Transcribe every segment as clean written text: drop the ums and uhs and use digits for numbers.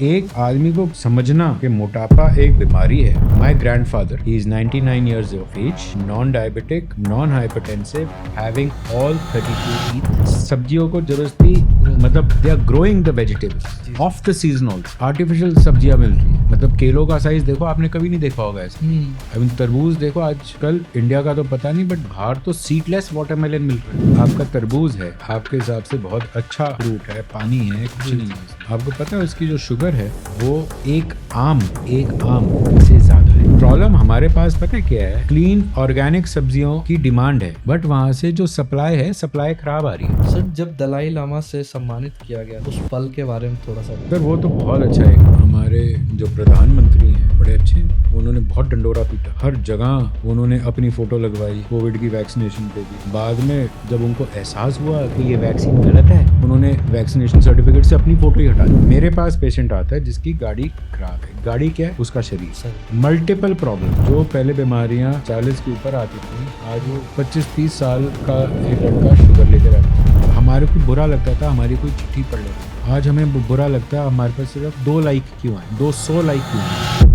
एक आदमी को समझना कि मोटापा एक बीमारी है। My grandfather, he is 99 years of age, non diabetic, non hypertensive, having all 32 teeth। सब्जियों को जबरदस्ती मतलब they are growing the vegetables of the season also. Artificial सब्जियां मिल रही है। मतलब केलों का साइज देखो, आपने कभी नहीं देखा होगा ऐसा। आई मीन तरबूज देखो, आजकल इंडिया का तो पता नहीं, बट बाहर तो सीडलेस वाटरमेलन मिल रहा है। आपका तरबूज है, आपके हिसाब से बहुत अच्छा फ्रूट है, पानी है, कुछ नहीं है। आपको पता है उसकी जो शुगर है वो एक आम से ज्यादा है। प्रॉब्लम हमारे पास पता है क्या है? क्लीन ऑर्गेनिक सब्जियों की डिमांड है, बट वहाँ से जो सप्लाई है, सप्लाई खराब आ रही है। सर, जब दलाई लामा से सम्मानित किया गया उस पल के बारे में थोड़ा सा सर वो तो बहुत अच्छा है। हमारे जो प्रधानमंत्री हैं बड़े अच्छे, उन्होंने बहुत डंडोरा पीटा, हर जगह उन्होंने अपनी फोटो लगवाई कोविड की वैक्सीनेशन पे भी। बाद में जब उनको एहसास हुआ कि ये वैक्सीन गलत है, उन्होंने वैक्सीनेशन सर्टिफिकेट से अपनी फोटो ही हटा दी। मेरे पास पेशेंट आता है जिसकी गाड़ी खराब है। गाड़ी क्या है? उसका शरीर। Sir multiple problem. जो पहले बीमारियां 40 के ऊपर आती थी, आज वो 25-30 साल का एक लड़का शुगर लेकर आता है। हमारे को बुरा लगता था हमारी कोई चिट्ठी पढ़ लेता, आज हमें बुरा लगता है हमारे पास सिर्फ 2 लाइक क्यों आए, 200 लाइक क्यों आए।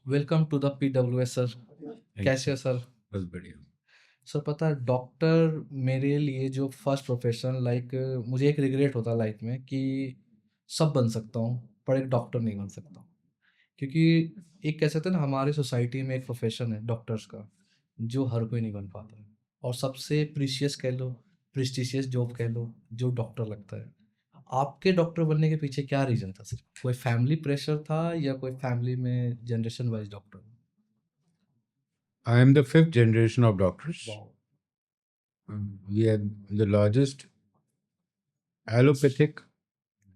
Welcome to the PWS sir. कैसे हो सर? बस बढ़िया। सर पता है, डॉक्टर मेरे लिए जो फर्स्ट प्रोफेशन, मुझे एक रिग्रेट होता लाइफ में कि सब बन सकता हूँ पर एक डॉक्टर नहीं बन सकता हूँ। क्योंकि एक कह सकते हैं ना, हमारी सोसाइटी में एक प्रोफेशन है डॉक्टर्स का जो हर कोई नहीं बन पाता है, और सबसे प्रीशियस कह लो, प्रेस्टिशियस जॉब कह लो, जो डॉक्टर लगता है। आपके डॉक्टर बनने के पीछे क्या रीज़न था सर? कोई फैमिली प्रेशर था या कोई फैमिली में generation wise doctor? I am the 5th generation of doctors. Wow! We are the largest allopathic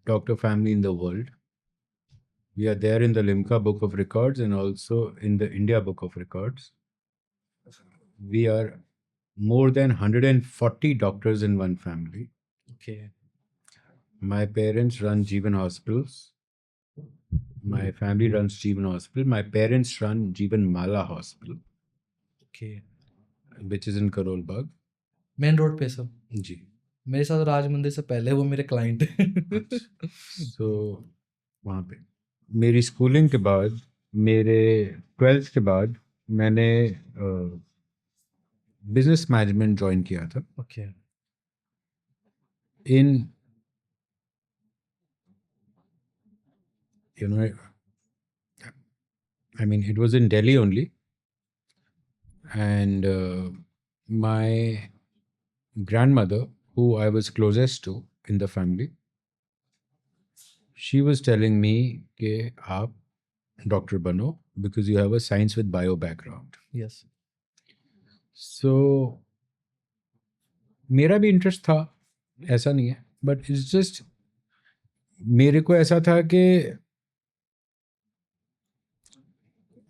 doctor family in the world. We are there in the Limca Book of Records and also in the India Book of Records. We are more than 140 doctors in one family. Okay, My parents run Jeevan Hospitals. My family runs Jeevan Hospital. My parents run Jeevan Mala Hospital, okay. which is in Karol Bagh. Main road पे sir? जी। मेरे साथ राज मंदिर से पहले वो मेरे client हैं। सो वहाँ पे मेरी स्कूलिंग के बाद, मेरे 12th के बाद मैंने बिजनेस मैनेजमेंट ज्वाइन किया था okay, in you know I mean it was in Delhi only, and my grandmother, who I was closest to in the family, she was telling me कि आप डॉक्टर बनो because you have a science with bio background. Yes. So मेरा भी interest था, ऐसा नहीं है, but it's just मेरे को ऐसा था कि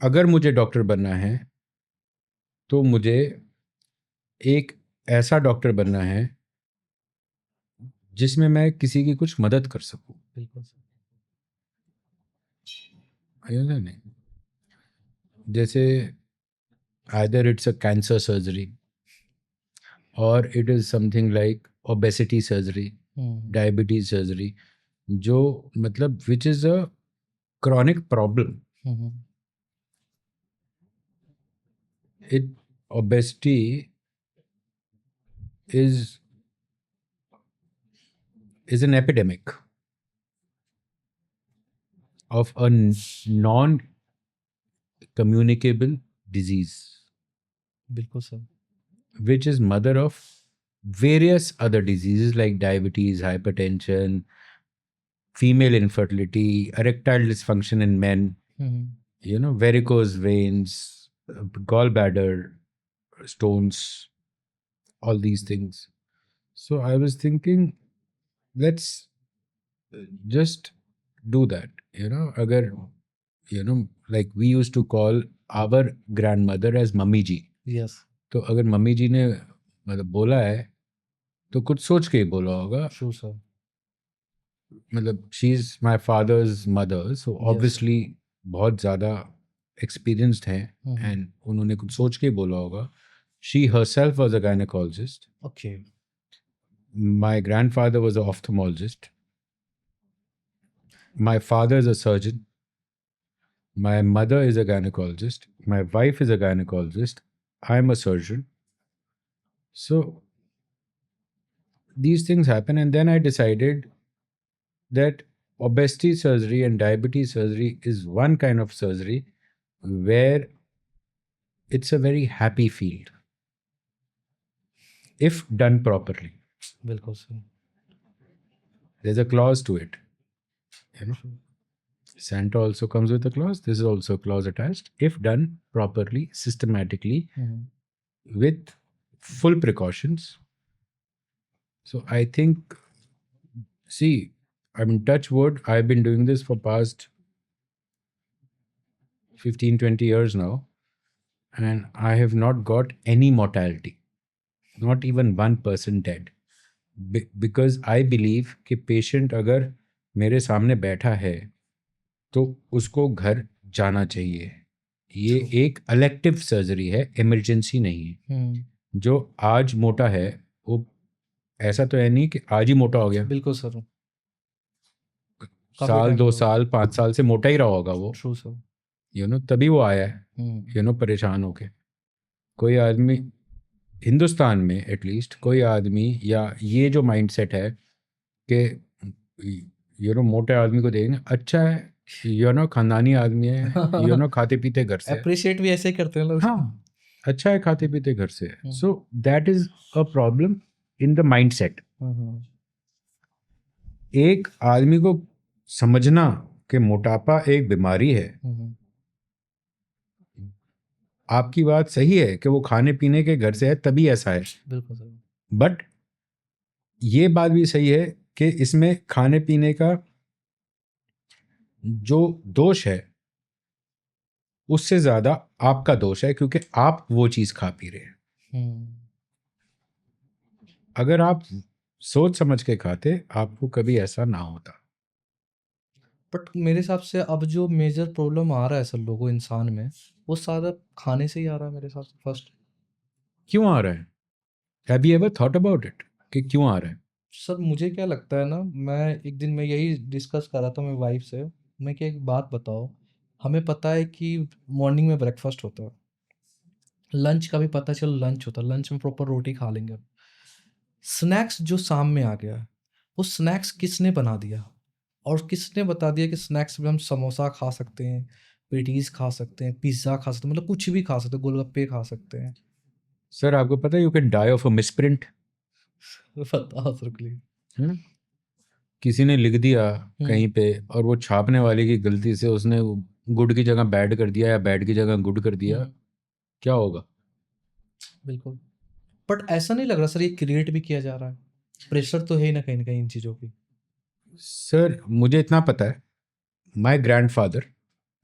अगर मुझे डॉक्टर बनना है तो मुझे एक ऐसा डॉक्टर बनना है जिसमें मैं किसी की कुछ मदद कर सकूं। बिल्कुल सर। नहीं, जैसे either it's a cancer surgery और it is something like obesity surgery, diabetes surgery, जो मतलब which is a chronic problem. it obesity is an epidemic of a non communicable disease, बिल्कुल sir. which is mother of various other diseases like diabetes, hypertension, female infertility, erectile dysfunction in men, varicose veins, gallbladder stones, all these things. So I was thinking, let's just do that. Agar, like we used to call our grandmother as mummy ji. Yes. तो अगर mummy जी ने मतलब बोला है तो कुछ सोच के ही बोला होगा। True sir. मतलब she is my father's mother, so yes sir. Obviously बहुत ज़्यादा एक्सपीरियंस्ड हैं एंड उन्होंने कुछ सोच के ही बोला होगा. She herself was a gynecologist. Okay. My grandfather was an ophthalmologist. My father is a surgeon. My mother is a gynecologist. My wife is a gynecologist. I'm a surgeon. So these things happen, and then I decided that obesity surgery and diabetes surgery is one kind of surgery where it's a very happy field if done properly. बिल्कुल सही. There's a clause to it. You know, Santa also comes with a clause. This is also a clause attached. If done properly, systematically, with full precautions. So I think, see, I mean, touch wood, I've been doing this for past 15, 20 years now, and I have not got any mortality, not even 1% dead. Because I believe कि patient अगर मेरे सामने बैठा है तो उसको घर जाना चाहिए. ये एक elective surgery है, emergency नहीं है. जो आज मोटा है वो ऐसा तो है नहीं कि आज ही मोटा हो गया. बिल्कुल सर. साल 2 साल 5 साल से मोटा ही रहा होगा वो. True sir. तभी वो आया है परेशान होके. कोई आदमी हिंदुस्तान में एटलीस्ट कोई आदमी या ये जो माइंडसेट है कि मोटे आदमी को देखेंगे अच्छा है खानदानी आदमी है खाते पीते घर से. अप्रिशिएट भी ऐसे ही करते हैं लोग. हाँ, अच्छा है खाते पीते घर से. So that is a problem in the mindset. एक आदमी को समझना कि मोटापा एक बीमारी है. आपकी बात सही है कि वो खाने पीने के घर से है तभी ऐसा है. बिल्कुल सर. बट ये बात भी सही है कि इसमें खाने पीने का जो दोष है उससे ज्यादा आपका दोष है क्योंकि आप वो चीज खा पी रहे हैं. अगर आप सोच समझ के खाते आपको कभी ऐसा ना होता. बट मेरे हिसाब से अब जो मेजर प्रॉब्लम आ रहा है सर लोगों इंसान में वो सारा खाने से ही आ रहा है मेरे हिसाब से. फर्स्ट क्यों आ रहा है? Have you ever thought about it कि क्यों आ रहा है? सर मुझे क्या लगता है ना, मैं एक दिन मैं यही डिस्कस कर रहा था मेरी वाइफ से. मैं क्या एक बात बताओ, हमें पता है कि मॉर्निंग में ब्रेकफास्ट होता है, लंच का भी पता चलो लंच होता है, लंच में प्रॉपर रोटी खा लेंगे. स्नैक्स जो शाम में आ गया वो स्नैक्स किसने बना दिया और किसने बता दिया कि स्नैक्स में हम समोसा खा सकते हैं, पेटीज खा सकते हैं, पिज्ज़ा खा सकते हैं, मतलब कुछ भी खा सकते हैं, गोलगप्पे खा सकते हैं. सर आपको पता है you can die of a misprint. बताओ सर प्लीज. किसी ने लिख दिया कहीं पे और वो छापने वाले की गलती से उसने गुड की जगह बैड कर दिया या बैड की जगह गुड कर दिया, क्या होगा? बिल्कुल. बट ऐसा नहीं लग रहा सर ये क्रिएट भी किया जा रहा है? प्रेशर तो है ही ना कहीं इन चीज़ों की. सर मुझे इतना पता है, my grandfather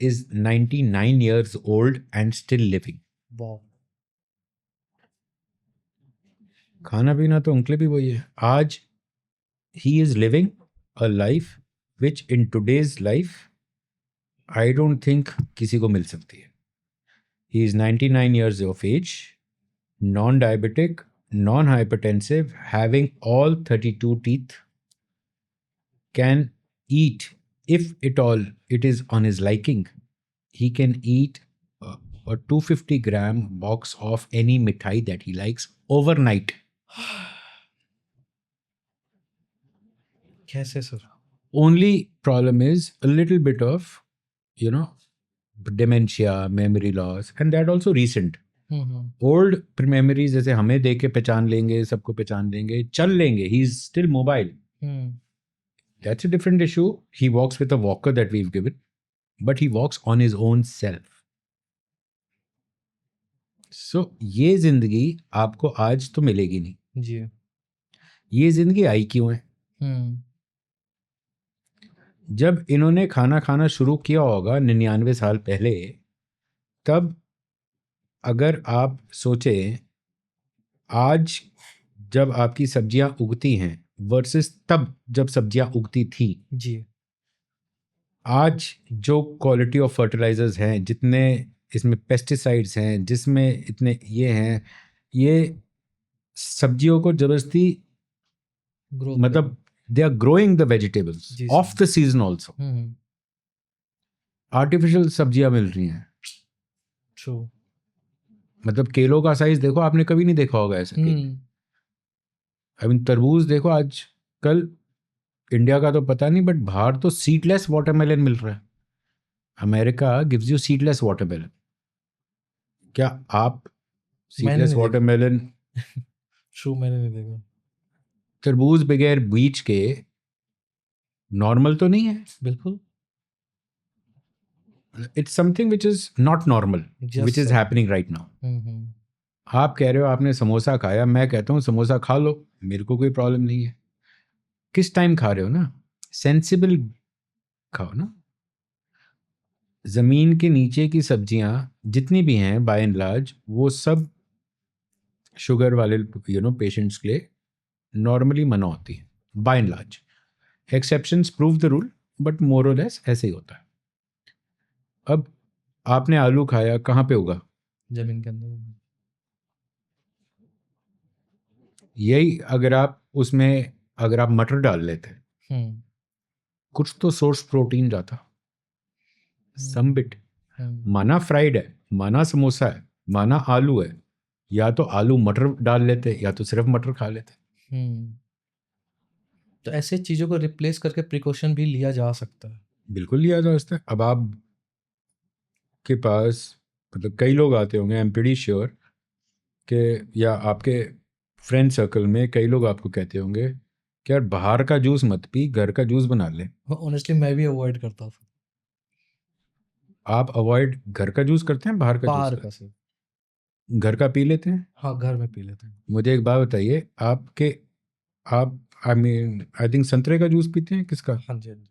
is 99 years old and still living. वाह. खाना पीना तो उनके भी वही है. आज he is living a life which in today's life I don't think किसी को मिल सकती है. He is 99 years of age, non-diabetic, non-hypertensive, having all 32 teeth, can eat, if at all it is on his liking, he can eat a 250-gram box of any mithai that he likes overnight. कैसे sir? Only problem is a little bit of, dementia, memory loss, and that also recent. Old memories जैसे हमें देख के पहचान लेंगे, सबको पहचान लेंगे, चल लेंगे. He is still mobile. That's a different issue. He walks with a walker that we've given, but he walks on his own self. So ये जिंदगी आपको आज तो मिलेगी नहीं जी. ये जिंदगी आई क्यों है? जब इन्होंने खाना खाना शुरू किया होगा 99 साल पहले, तब अगर आप सोचें आज जब आपकी सब्जियां उगती हैं वर्सेस तब जब सब्जियां उगती थी, जी. आज जो क्वालिटी ऑफ फर्टिलाइजर्स हैं, जितने इसमें पेस्टिसाइड्स हैं, जिसमें इतने ये हैं, ये सब्जियों को जबरदस्ती ग्रोथ मतलब they are growing the vegetables जी of the season also. Artificial सब्जियां मिल रही हैं. ट्रू मतलब केलों का साइज देखो, आपने कभी नहीं देखा होगा ऐसा केले. आई मीन तरबूज देखो, आज कल इंडिया का तो पता नहीं, बट बाहर तो सीडलेस वाटरमेलन मिल रहा है. America gives you seedless watermelon. क्या आप मैंने सीडलेस नहीं देखा वाटरमेलन, ट्रू मैंने नहीं देखा तरबूज बगैर बीज के नॉर्मल तो नहीं है. बिल्कुल it's something which is not normal, which is sir happening right now. आप कह रहे हो आपने समोसा खाया, मैं कहता हूँ समोसा खा लो, मेरे को कोई प्रॉब्लम नहीं है. किस टाइम खा रहे हो ना, सेंसिबल खाओ ना. ज़मीन के नीचे की सब्जियां जितनी भी हैं बाय एंड लार्ज, वो सब शुगर वाले पेशेंट्स के लिए नॉर्मली मना होती है by and large. Exceptions prove the rule, but more और लेस ऐसे ही होता है. अब आपने आलू खाया, कहाँ पे होगा? जमीन के अंदर यही अगर आप उसमें अगर आप मटर डाल लेते, कुछ तो सोर्स प्रोटीन जाता. सम बिट. माना फ्राइड है, माना समोसा है, माना आलू है, या तो आलू मटर डाल लेते या तो सिर्फ मटर खा लेते. तो ऐसे चीज़ों को रिप्लेस करके प्रिकॉशन भी लिया जा सकता है. बिल्कुल लिया जा सकता है. अब आप के पास मतलब कई लोग आते होंगे, आई एम प्रीटी श्योर कि, या आपके फ्रेंड सर्कल में कई लोग आपको कहते होंगे कि यार बाहर का जूस मत पी, घर का जूस बना ले. ऑनेस्टली मैं भी अवॉइड करता था. आप अवॉइड घर का जूस करते हैं, बाहर का बाहर जूस का सर घर का पी लेते हैं? हाँ घर में पी लेते हैं. मुझे एक बात बताइए, आप आई मीन आई थिंक संतरे का जूस पीते हैं, किसका? हाँ जी हाँ जी.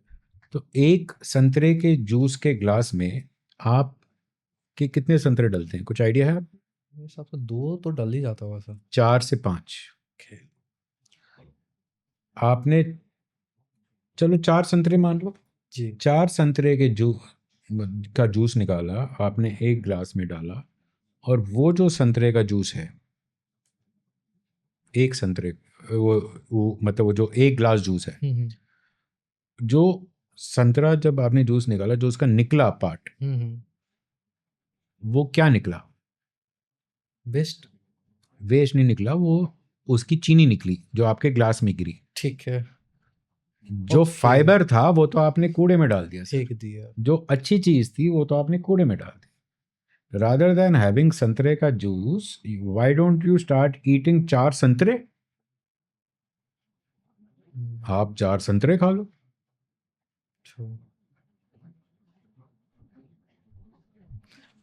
तो एक संतरे के जूस के ग्लास में आप के कितने संतरे डलते हैं, कुछ आइडिया है? आप मेरे हिसाब से 2 तो डल ही जाता होगा सर. 4 से 5. आपने चलो 4 संतरे मान लो, जी 4 संतरे के जूस निकाला आपने, एक ग्लास में डाला, और वो जो संतरे का जूस है, एक संतरे वो मतलब वो जो एक ग्लास जूस है, जो संतरा जब आपने जूस निकाला, जो उसका निकला पार्ट, वो क्या निकला? बेस्ट. वेस्ट नहीं निकला, वो उसकी चीनी निकली जो आपके ग्लास में गिरी. ठीक है जो Okay. फाइबर था वो तो आपने कूड़े में डाल दिया. फेंक दिया. जो अच्छी चीज थी वो तो आपने कूड़े में डाल दी. रादर देन हैविंग संतरे का juice, why don't you start eating 4 संतरे? आप 4 संतरे खा लो.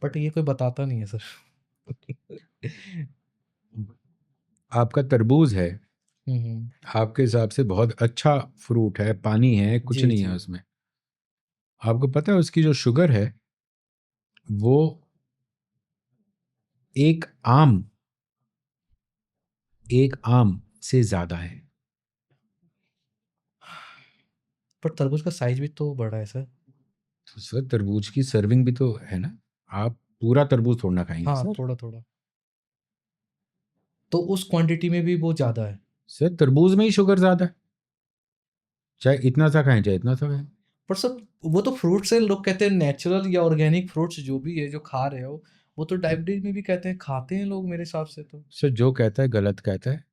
बट ये कोई बताता नहीं है सर. आपका तरबूज है, हम्म. आपके हिसाब से बहुत अच्छा फ्रूट है, पानी है, कुछ जी नहीं जी. है उसमें. आपको पता है उसकी जो शुगर है वो एक आम से ज्यादा है. पर तरबूज का साइज भी तो बड़ा है सर. तो सर तरबूज की सर्विंग भी तो है ना, आप पूरा तरबूज थोड़ा ना खाएंगे हाँ सर. थोड़ा थोड़ा. तो उस क्वांटिटी में भी वो ज़्यादा है. सर तरबूज में ही शुगर ज्यादा है, चाहे इतना सा खाएं चाहे इतना सा खाएं. पर सर वो तो फ्रूट्स है, लोग कहते हैं नेचुरल या ऑर्गेनिक फ्रूट्स जो भी है जो खा रहे हो, वो तो डायबिटीज में भी कहते हैं, खाते हैं लोग मेरे हिसाब से तो. सर जो कहता है गलत कहता है,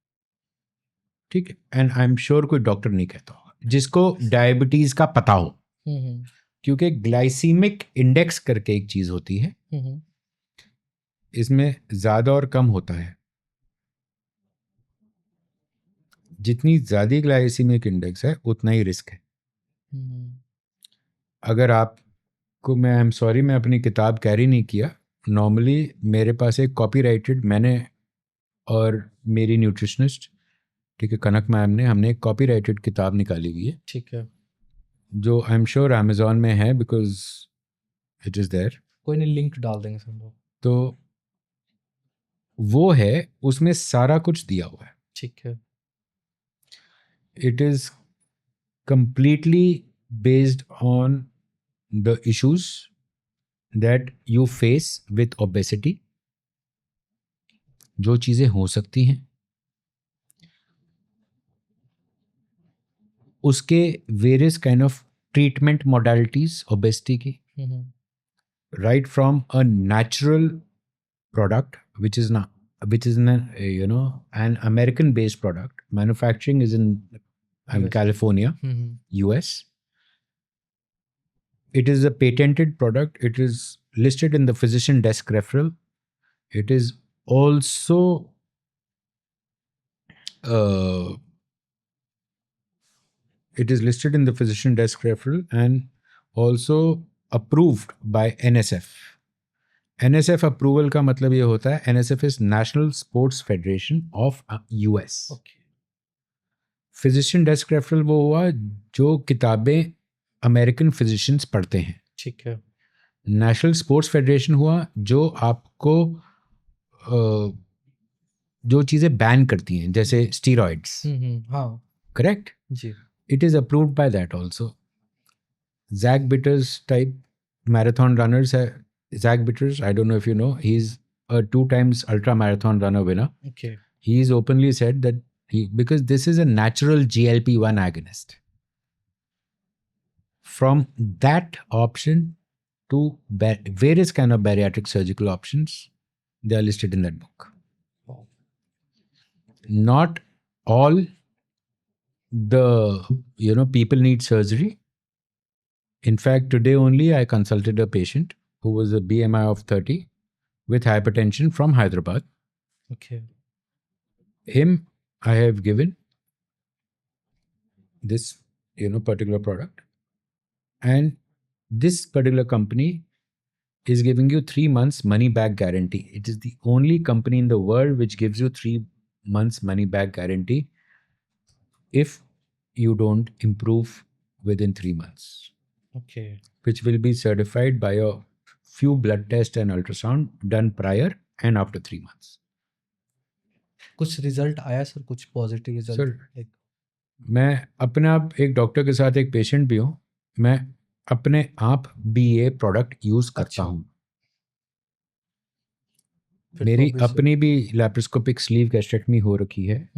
ठीक है. एंड आई एम श्योर कोई डॉक्टर नहीं कहता होगा जिसको डायबिटीज का पता हो, क्योंकि ग्लाइसीमिक इंडेक्स करके एक चीज होती है, इसमें ज्यादा और कम होता है. जितनी ज्यादा ग्लाइसीमिक इंडेक्स है उतना ही रिस्क है. अगर आपको, मैं आई एम सॉरी मैं अपनी किताब कैरी नहीं किया, नॉर्मली मेरे पास एक कॉपीराइटेड, मैंने और मेरी न्यूट्रिशनिस्ट, ठीक है, कनक मैम ने, हमने एक कॉपीराइटेड किताब निकाली हुई है. ठीक है. जो आई एम श्योर अमेजोन में है, बिकॉज इट इज़ देयर. कोई नहीं, लिंक डाल देंगे सब लोग. तो वो है, उसमें सारा कुछ दिया हुआ है. ठीक है. It is completely based on the issues that you face with obesity, जो चीज़ें हो सकती हैं, उसके various kind of treatment modalities obesity की, right from a natural product which is not, which is an American based product. Manufacturing is in US. California, US. It is a patented product. It is listed in the physician desk referral. It is also it is listed in the physician desk referral and also approved by NSF. NSF approval का मतलब ये होता है, NSF is National Sports Federation of US. Okay physician desk referral वो हुआ जो किताबें American physicians पढ़ते हैं. ठीक है. नेशनल स्पोर्ट्स फेडरेशन हुआ जो आपको जो चीज़ें बैन करती हैं, जैसे स्टीरॉइड्स. हाँ करेक्ट. जी. It is approved by that also. Zach Bitters type marathon runners. Zach Bitters, I don't know if you know, he's a 2 times ultra marathon runner winner. Okay. He's openly said that because this is a natural GLP-1 agonist. From that option to various kind of bariatric surgical options, they are listed in that book. Wow. Not all the people need surgery. In fact, today only I consulted a patient who was a BMI of 30 with hypertension from Hyderabad. Okay. Him I have given this particular product, and this particular company is giving you 3 months money back guarantee. It is the only company in the world which gives you 3 months money back guarantee if you don't improve within 3 months. Okay. Which will be certified by a few blood tests and ultrasound done prior and after 3 months. कुछ result आया sir, कुछ positive result? Sir मैं अपने आप एक doctor के साथ एक पेशेंट भी हूँ, मैं अपने आप भी ये प्रोडक्ट यूज करता हूँ. मेरी अपनी भी लैप्रोस्कोपिक स्लीव गैस्ट्रेक्टमी हो रखी है.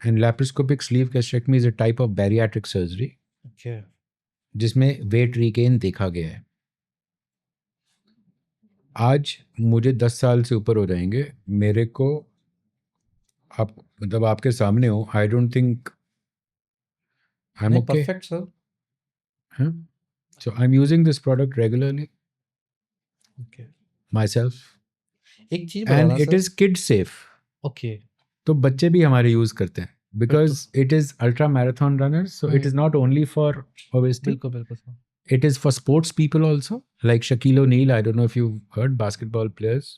And laparoscopic sleeve gastrectomy is a type of bariatric surgery. Okay. जिसमें वेट रिगेन देखा गया है. आज मुझे 10 साल से ऊपर हो जाएंगे, मेरे को आप मतलब आपके सामने हो, I don't think I am okay. Perfect sir. So I'm using this product regularly. Okay. Myself. एक चीज बताना And it is kid safe. Okay. तो बच्चे भी हमारे यूज करते हैं because it is ultra marathon runners, so it is not only for obesity. बिल्कुल बिल्कुल sir. It is for sports people also, like Shaquille O'Neal. I don't know if you've heard, basketball players.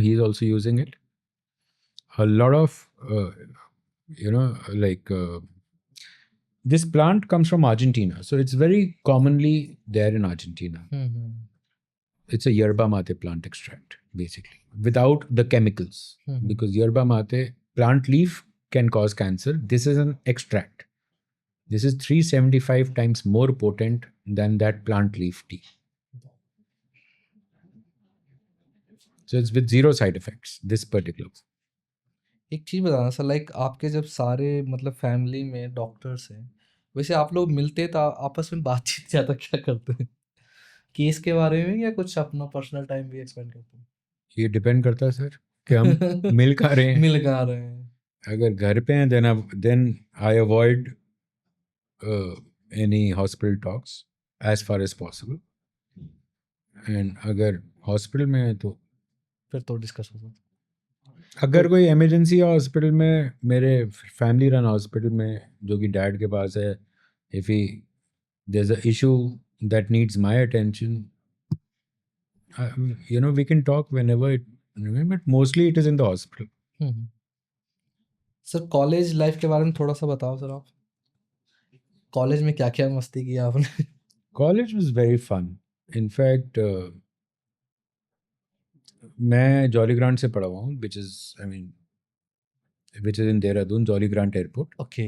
He's also using it. A lot of this plant comes from Argentina, so it's very commonly there in Argentina. It's a yerba mate plant extract, basically, without the chemicals. Because yerba mate plant leaf can cause cancer. This is an extract. This is 375 times more potent than that plant leaf tea. So it's with zero side effects, this particular. एक चीज बताना sir, like आपके जब सारे मतलब family में doctors हैं, वैसे आप लोग मिलते तो आपस में बातचीत ज़्यादा क्या करते हैं? केस के बारे में या कुछ अपना पर्सनल टाइम भी एक्सपेंड करते हैं? ये डिपेंड करता है सर कि हम मिल कहाँ रहे हैं. मिल कहाँ रहे हैं? अगर घर पे हैं then I avoid any hospital talks as far as possible. And अगर हॉस्पिटल में है तो फिर तो डिस्कस होता है. अगर कोई इमरजेंसी है हॉस्पिटल में, मेरे फैमिली रन हॉस्पिटल में जो कि डैड के पास है, if he there is a issue that needs my attention, we can talk whenever but mostly it is in the hospital. Sir college life के बारे में थोड़ा सा बताओ सर. आप कॉलेज में क्या क्या मस्ती किया आपने? College was very fun. In fact मैं जॉली ग्रांट से पढ़ा हुआ हूँ, which is in Dehradun, Jolly Grant airport. Okay.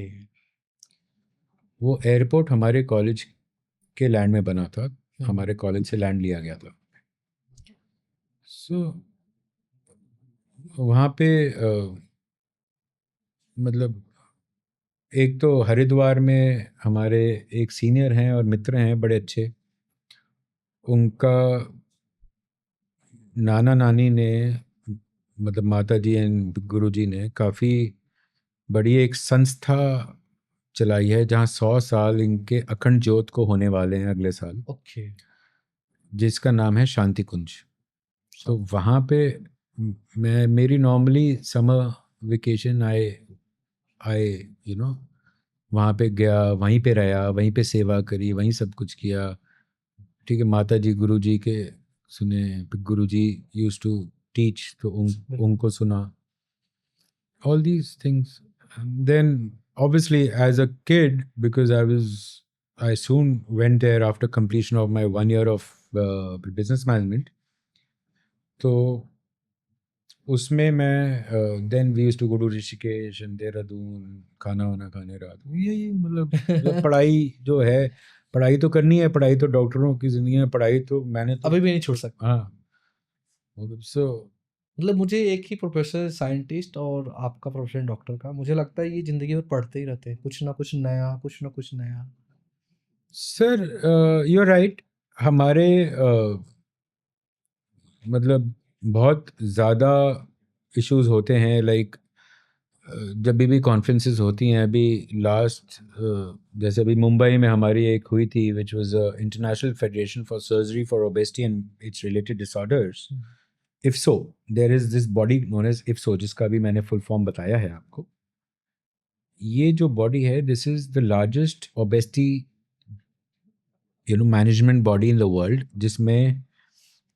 वो एयरपोर्ट हमारे कॉलेज के लैंड में बना था, हम्म, हमारे कॉलेज से लैंड लिया गया था। सो वहाँ पे मतलब एक तो हरिद्वार में हमारे एक सीनियर हैं और मित्र हैं बड़े अच्छे, उनका नाना नानी ने मतलब माता जी एंड गुरु जी ने काफ़ी बड़ी एक संस्था चलाई है जहाँ 100 साल इनके अखंड ज्योत को होने वाले हैं अगले साल, ओके। जिसका नाम है शांति कुंज। तो सब वहाँ पे मैं मेरी नॉर्मली समर वेकेशन आए आए यू नो वहाँ पे गया, वहीं पे रहा, वहीं पे सेवा करी, वहीं सब कुछ किया। ठीक है, माता जी गुरु जी के सुने, गुरु जी यूज टू टीच, तो बिल्कुल। उनको सुना, all these things. And then obviously as a kid, because I soon went there after completion of my 1 year of business management, तो उसमें मैं then we used to go to Rishikesh and Dehradun, खाना वाना खाने रात को, यही मतलब पढ़ाई जो है, पढ़ाई तो करनी है, पढ़ाई तो डॉक्टरों की जिंदगी में, पढ़ाई तो मैंने तो अभी भी नहीं छोड़ सकता। हाँ सो मतलब मुझे एक ही प्रोफेसर साइंटिस्ट और आपका प्रोफेशन डॉक्टर का, मुझे लगता है ये ज़िंदगी भर पढ़ते ही रहते हैं, कुछ ना कुछ नया, कुछ ना कुछ नया। Sir you are right. हमारे मतलब बहुत ज़्यादा इश्यूज होते हैं, लाइक जब भी कॉन्फ्रेंसेस होती हैं, अभी लास्ट जैसे अभी मुंबई में हमारी एक हुई थी which was International Federation for Surgery for obesity and its related disorders, IFSO. There is this body known as IFSO, जिसका भी मैंने फुल फॉर्म बताया है आपको। ये जो बॉडी है, this is the largest obesity management body in the world, जिसमें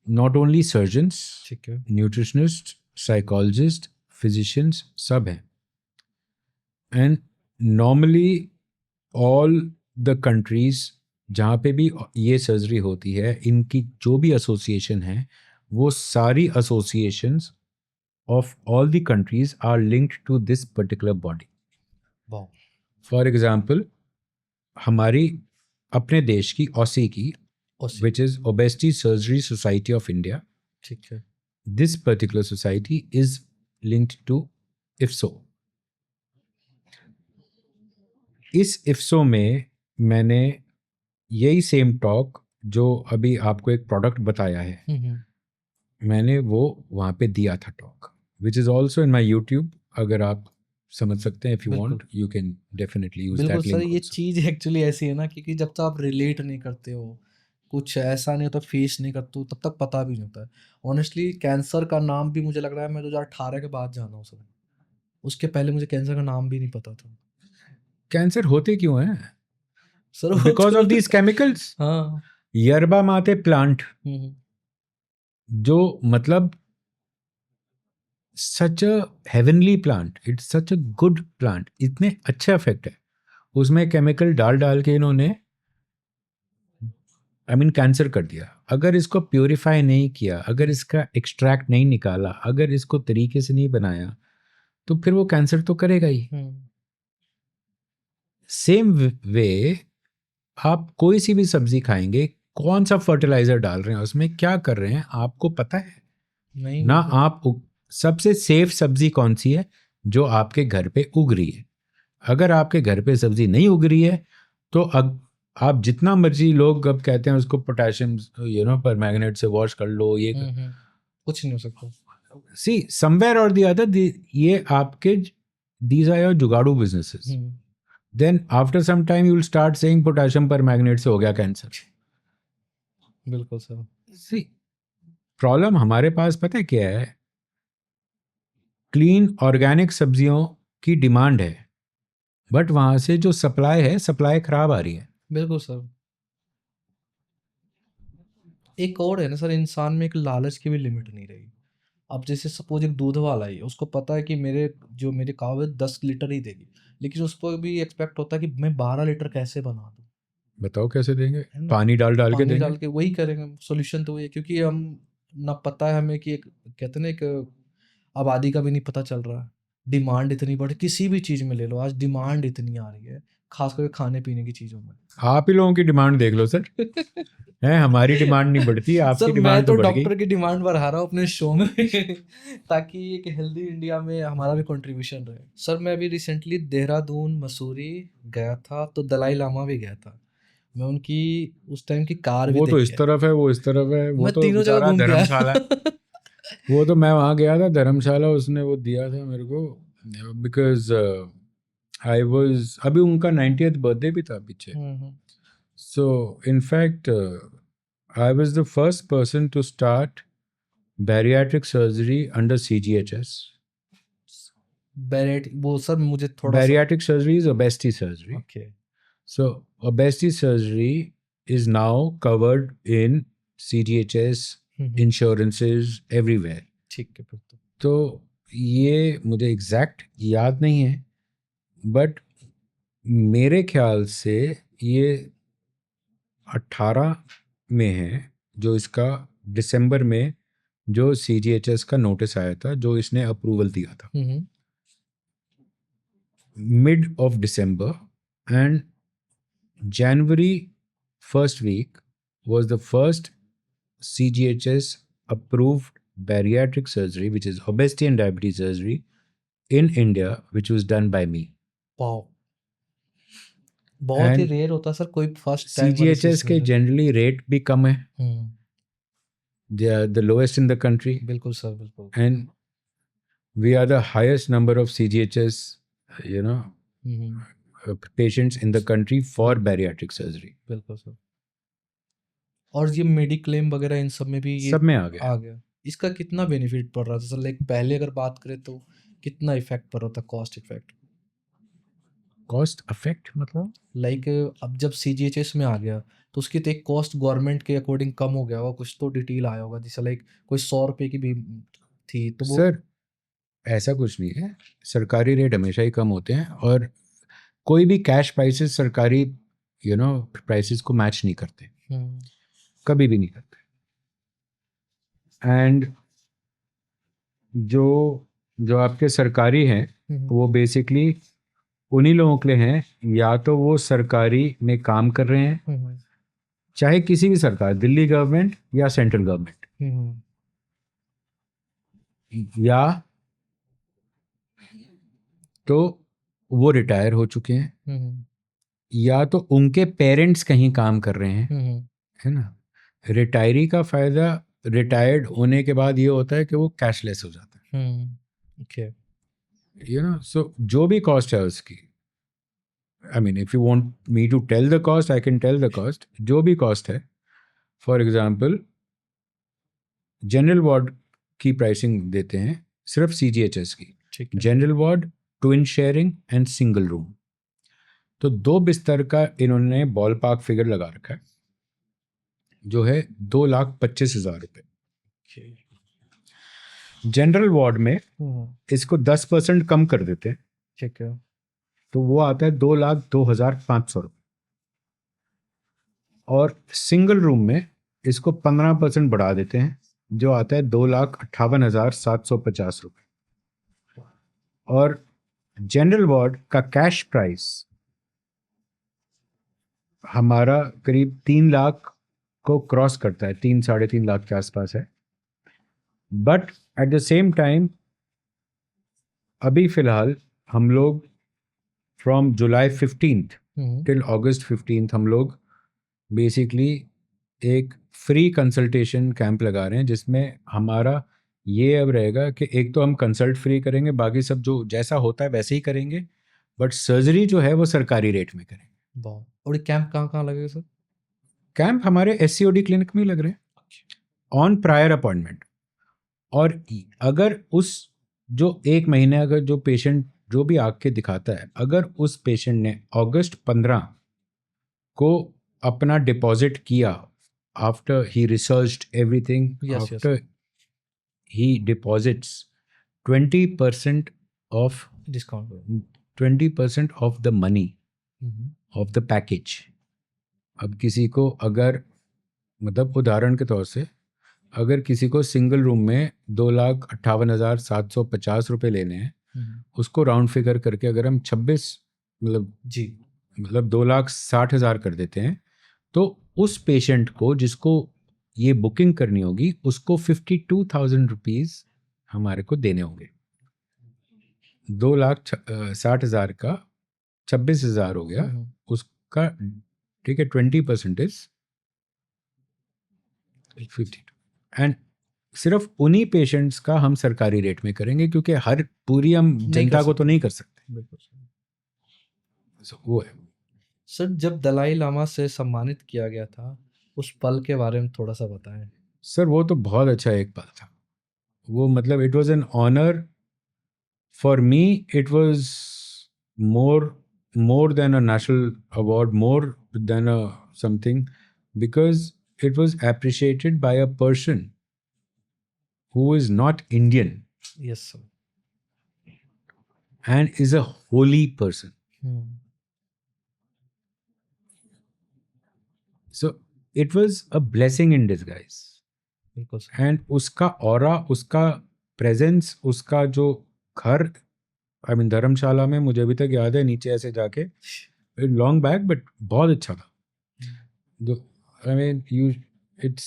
नॉट ओनली सर्जन्स, ठीक है। न्यूट्रिशनिस्ट, साइकोलॉजिस्ट, फिजिशियंस सब हैं। And normally all the countries जहाँ पे भी ये सर्जरी होती है, इनकी जो भी एसोसिएशन है, वो सारी associations of all the countries are linked to this particular body. वाह। फॉर एग्जाम्पल, हमारी अपने देश की ऑसी की, OSSI. Which is Obesity Surgery Society of India, ठीक है। this particular society is linked to IFSO. इस IFSO में मैंने यही सेम टॉक जो अभी आपको एक प्रोडक्ट बताया है, मैंने वो वहाँ पे दिया था talk, which is also in my YouTube. अगर आप समझ सकते हैं, इफ़ यू बिल्कुल। Want you can definitely use बिल्कुल दैट सर, लिंक ये ऑल्सो। चीज़ एक्चुअली ऐसी है ना, क्योंकि जब तक आप रिलेट नहीं करते हो, कुछ ऐसा नहीं होता, फेस नहीं करते हो, तब तक पता भी नहीं होता है। ऑनेस्टली कैंसर का नाम भी मुझे लग रहा है मैं 2018 के बाद जाना हूँ सर। उसके पहले मुझे कैंसर का नाम भी नहीं पता था। कैंसर होते क्यों हैं? सर वो बिकॉज ऑफ जो दीज केमिकल्स। हाँ। यरबा माते प्लांट, हुँ, जो मतलब such a heavenly plant, it's such a good plant, इतने अच्छे इफेक्ट है, उसमें केमिकल डाल डाल के इन्होंने कैंसर कर दिया। अगर इसको प्योरीफाई नहीं किया, अगर इसका एक्सट्रैक्ट नहीं निकाला, अगर इसको तरीके से नहीं बनाया, तो फिर वो कैंसर तो करेगा ही। हुँ। सेम वे आप कोई सी भी सब्जी खाएंगे, कौन सा फर्टिलाइजर डाल रहे हैं उसमें, क्या कर रहे हैं, आपको पता है नहीं, ना? बिल्कुल। आप सबसे सेफ सब्जी कौन सी है? जो आपके घर पे उग रही है। अगर आपके घर पे सब्जी नहीं उग रही है, तो आप जितना मर्जी, लोग अब कहते हैं उसको पोटेशियम पर मैग्नेट से वॉश कर लो, ये कर, कुछ नहीं हो सकता। सी समवेयर और द अदर, ये आपके, दीज आर योर जुगाड़ू बिजनेसेस। हुँ। Then after some time you will start saying potassium पर मैग्नेट से हो गया कैंसर। बिल्कुल सर। सी प्रॉब्लम हमारे पास पता है क्या है? क्लीन ऑर्गेनिक सब्जियों की डिमांड है, बट वहां से जो सप्लाई है, सप्लाई खराब आ रही है। बिल्कुल सर। एक और है ना सर, इंसान में एक लालच की भी लिमिट नहीं रही। अब जैसे सपोज़ एक दूध वाला ही है, उसको पता है कि मेरी काऊ है 10 लीटर ही देगी, लेकिन उसको भी एक्सपेक्ट होता है कि मैं 12 लीटर कैसे बना दूँ, बताओ कैसे देंगे? है ना? पानी डाल डाल के पानी देंगे। डाल के वही करेंगे, सॉल्यूशन तो वही है, क्योंकि हम ना पता है हमें कि एक कहते हैं ना, एक आबादी का भी नहीं पता चल रहा है। डिमांड इतनी बढ़ किसी भी चीज़ में ले लो, आज डिमांड इतनी आ रही है, खास करके खाने पीने की चीज़ों में। आप ही लोगों की डिमांड देख लो सर। है, हमारी डिमांड नहीं बढ़ती, आपकी सर मैं डिमांड तो तो बढ़ गई। डॉक्टर की डिमांड बढ़ा रहा हूँ अपने शो में ताकि एक हेल्दी इंडिया में हमारा भी कंट्रीब्यूशन रहे। सर मैं अभी रिसेंटली देहरादून मसूरी गया था, तो दलाई लामा भी गया था। मैं उनकी उस टाइम की कार भी वो तो देख इस के तरफ है, वो इस तरफ है, वो मैं तो तीनों जगह बेचारा घूम के धर्मशाला है। आया। वो तो मैं वहाँ गया था धर्मशाला, उसने वो दिया था मेरे को, बिकॉज आई वाज, अभी उनका 90th बर्थडे भी था पीछे। हम्म। So in fact I was the first person to start bariatric surgery under CGHS. बैरेट वो सर मुझे थोड़ा सा। Bariatric surgery is obesity surgery. Okay. So obesity surgery is now covered in CGHS, insurances everywhere. ठीक है फिर तो। तो ये मुझे एग्जैक्ट याद नहीं है, बट मेरे ख्याल से ये 18 में है, जो इसका दिसंबर में जो CGHS का नोटिस आया था, जो इसने अप्रूवल दिया था mid of December, and January first week was the first CGHS approved bariatric surgery, which is obesity and diabetes surgery in India, which was done by me. Wow, बहुत ही And rare होता है sir कोई first time वाली CGHS के चीज। generally rate भी कम है, they are the lowest in the country, बिल्कुल सर बिल्कुल। and we are the highest number of CGHS, you know, patients in the country for bariatric surgery. बिल्कुल sir. और ये मेडिक्लेम वगैरह इन सब में भी ये सब में आ गया। आ गया। इसका कितना बेनिफिट पड़ रहा था सर? लाइक पहले अगर बात करें तो कितना इफेक्ट पड़ रहा था, कॉस्ट इफेक्ट? कॉस्ट अफेक्ट मतलब? लाइक अब जब CGHS में आ गया तो उसकी तो एक कॉस्ट गवर्नमेंट के अकॉर्डिंग कम हो गया होगा, कुछ तो डिटेल आया होगा, जैसे लाइक कोई 100 रुपए की भी थी तो वो। सर ऐसा कुछ नहीं है, सरकारी रेट हमेशा ही कम होते हैं, और कोई भी कैश प्राइसेस सरकारी प्राइसेस को मैच नहीं करते, कभी भी नहीं करते। एंड जो जो आपके सरकारी हैं वो बेसिकली उन्हीं लोगों के लिए हैं, या तो वो सरकारी में काम कर रहे हैं, चाहे किसी भी सरकार, दिल्ली गवर्नमेंट या सेंट्रल गवर्नमेंट, या तो वो रिटायर हो चुके हैं, या तो उनके पेरेंट्स कहीं काम कर रहे हैं, है ना। रिटायरी का फायदा रिटायर्ड होने के बाद ये होता है कि वो कैशलेस हो जाता है, ओके। सो जो भी कॉस्ट है उसकी, I mean if you want me to tell the cost, I can tell the cost. जो भी कॉस्ट है, फॉर एग्जांपल जनरल वार्ड की प्राइसिंग देते हैं सिर्फ CGHS की, ठीक है। General ward, twin sharing and single room, तो 2 बिस्तर का इन्होंने बॉल पार्क फिगर लगा रखा है, जो है 2,25,000 रुपये। जनरल वार्ड में इसको 10% कम कर देते हैं, ठीक है। तो वो आता है 2,02,500 रुपये, और सिंगल रूम में इसको 15% बढ़ा देते हैं, जो आता है 2,58,750 रुपये। और जनरल वार्ड का कैश प्राइस हमारा करीब 3 लाख को क्रॉस करता है, 3-3.5 लाख के आसपास है। But at the same time अभी फिलहाल हम लोग from July 15th till August 15th हम लोग बेसिकली एक फ्री कंसल्टेशन कैंप लगा रहे हैं, जिसमें हमारा ये अब रहेगा कि एक तो हम कंसल्ट फ्री करेंगे, बाकी सब जो जैसा होता है वैसे ही करेंगे, बट सर्जरी जो है वो सरकारी रेट में करेंगे। और कैंप कहाँ लगेगा सर? कैंप हमारे SCOD क्लिनिक में ही लग रहे हैं ऑन प्रायर अपॉइंटमेंट। और अगर उस जो 1 महीने अगर जो पेशेंट जो भी आके दिखाता है, अगर उस पेशेंट ने अगस्त 15 को अपना डिपॉजिट किया, after he researched everything, after he deposits 20% of discount, 20% of the money of the package। अब किसी को अगर मतलब उदाहरण के तौर से अगर किसी को सिंगल रूम में 2,58,750 रुपये लेने हैं, उसको राउंड फिगर करके अगर हम 26 मतलब जी मतलब 2,60,000 कर देते हैं, तो उस पेशेंट को जिसको ये बुकिंग करनी होगी उसको 52,000 रुपीज़ हमारे को देने होंगे। 2,60,000 का 26,000 हो गया उसका, ठीक है, 20% इज 52। एंड सिर्फ उन्हीं पेशेंट्स का हम सरकारी रेट में करेंगे, क्योंकि हर पूरी हम नहीं जनता कर को तो नहीं कर सकते। बिल्कुल सही। So, वो है। सर जब दलाई लामा से सम्मानित किया गया था, उस पल के बारे में थोड़ा सा बताएं। सर वो तो बहुत अच्छा एक पल था वो, मतलब it was an honour for me. It was more than a national award, more than a something, because it was appreciated by a person who is not Indian yes sir. and is a holy person. So it was a blessing in disguise. बिल्कुल sir. And उसका aura, उसका presence, उसका जो घर, I mean धर्मशाला में, मुझे अभी तक याद है, नीचे ऐसे जाके, लॉन्ग बैक, बट बहुत अच्छा था। जो आई मीन यू, इट्स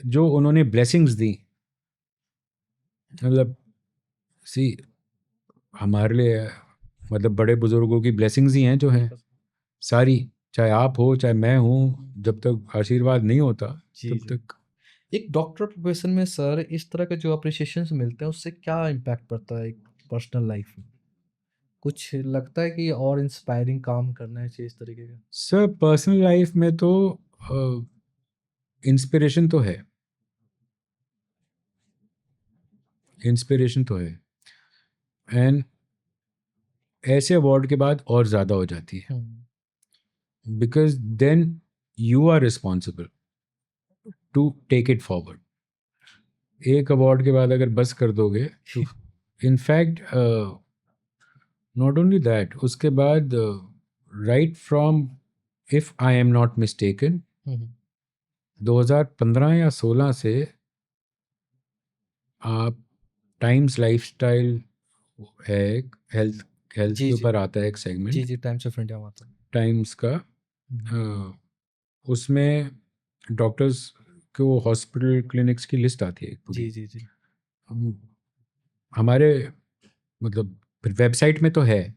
जो उन्होंने ब्लेसिंग्स दी, मतलब सी हमारे लिए, मतलब बड़े बुजुर्गों की ब्लेसिंग्स ही हैं जो हैं सारी, चाहे आप हो चाहे मैं हूँ, जब तक आशीर्वाद नहीं होता जी, तब जी। तक। एक डॉक्टर प्रोफेशन में सर इस तरह के जो अप्रिसिएशंस मिलते हैं उससे क्या इम्पैक्ट पड़ता है एक पर्सनल लाइफ में? कुछ लगता है कि और इंस्पायरिंग काम करना चाहिए इस तरीके का? सर पर्सनल लाइफ में तो इंस्पिरेशन तो है, इंस्पिरेशन तो है, एंड ऐसे अवार्ड के बाद और ज़्यादा हो जाती है, because then you are responsible to take it forward. एक अवार्ड के बाद अगर बस कर दोगे तो, इनफैक्ट नॉट ओनली दैट, उसके बाद right from, if I am not mistaken, 2015 या 16 से आप टाइम्स लाइफस्टाइल है, हेल्थ हेल्थ जी, के जी। ऊपर आता है एक जी, सेगमेंट जी, टाइम्स ऑफ इंडिया में आता है। टाइम्स का, उसमें डॉक्टर्स को हॉस्पिटल क्लिनिक्स की लिस्ट आती है एक पूरी। जी, जी, जी। हमारे मतलब वेबसाइट में तो है,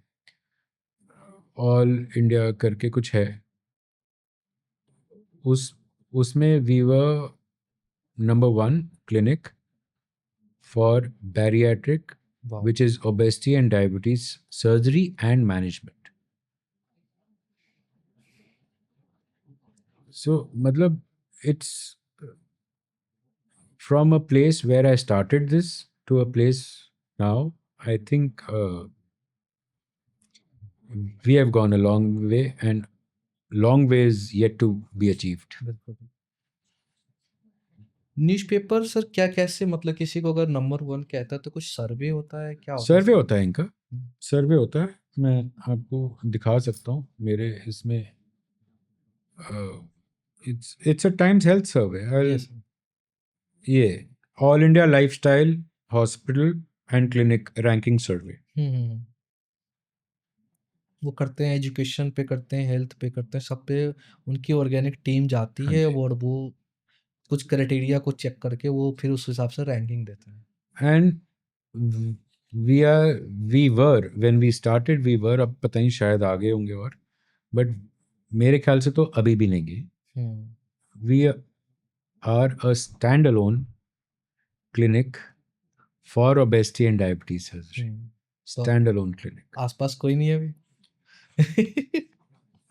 ऑल इंडिया करके कुछ है, उसमें we were number 1 clinic for bariatric, wow! which is obesity and diabetes surgery and management. So matlab it's from a place where I started this to a place now, I think we have gone a long way, and long way is yet to be achieved. बिल्कुल। Newspaper sir क्या कैसे मतलब किसी को अगर number 1 कहता है तो कुछ सर्वे होता है, क्या होता है सर्वे इसका? होता है इनका, सर्वे होता है, मैं आपको दिखा सकता हूँ मेरे इसमें, it's a Times Health survey, yes. ये all India lifestyle hospital and clinic ranking survey. वो करते हैं, एजुकेशन पे करते हैं, हेल्थ पे करते हैं, सब पे उनकी ऑर्गेनिक टीम जाती हाँ है जी, और वो कुछ क्राइटेरिया को चेक करके वो फिर उस हिसाब से रैंकिंग देते हैं। And we were when we started, we were, अब पता नहीं शायद आगे होंगे और, बट मेरे ख्याल से तो अभी भी नहीं गए। We are a stand alone clinic for obesity and diabetes surgery, तो स्टैंड अलोन क्लिनिक। आसपास कोई नहीं है अभी?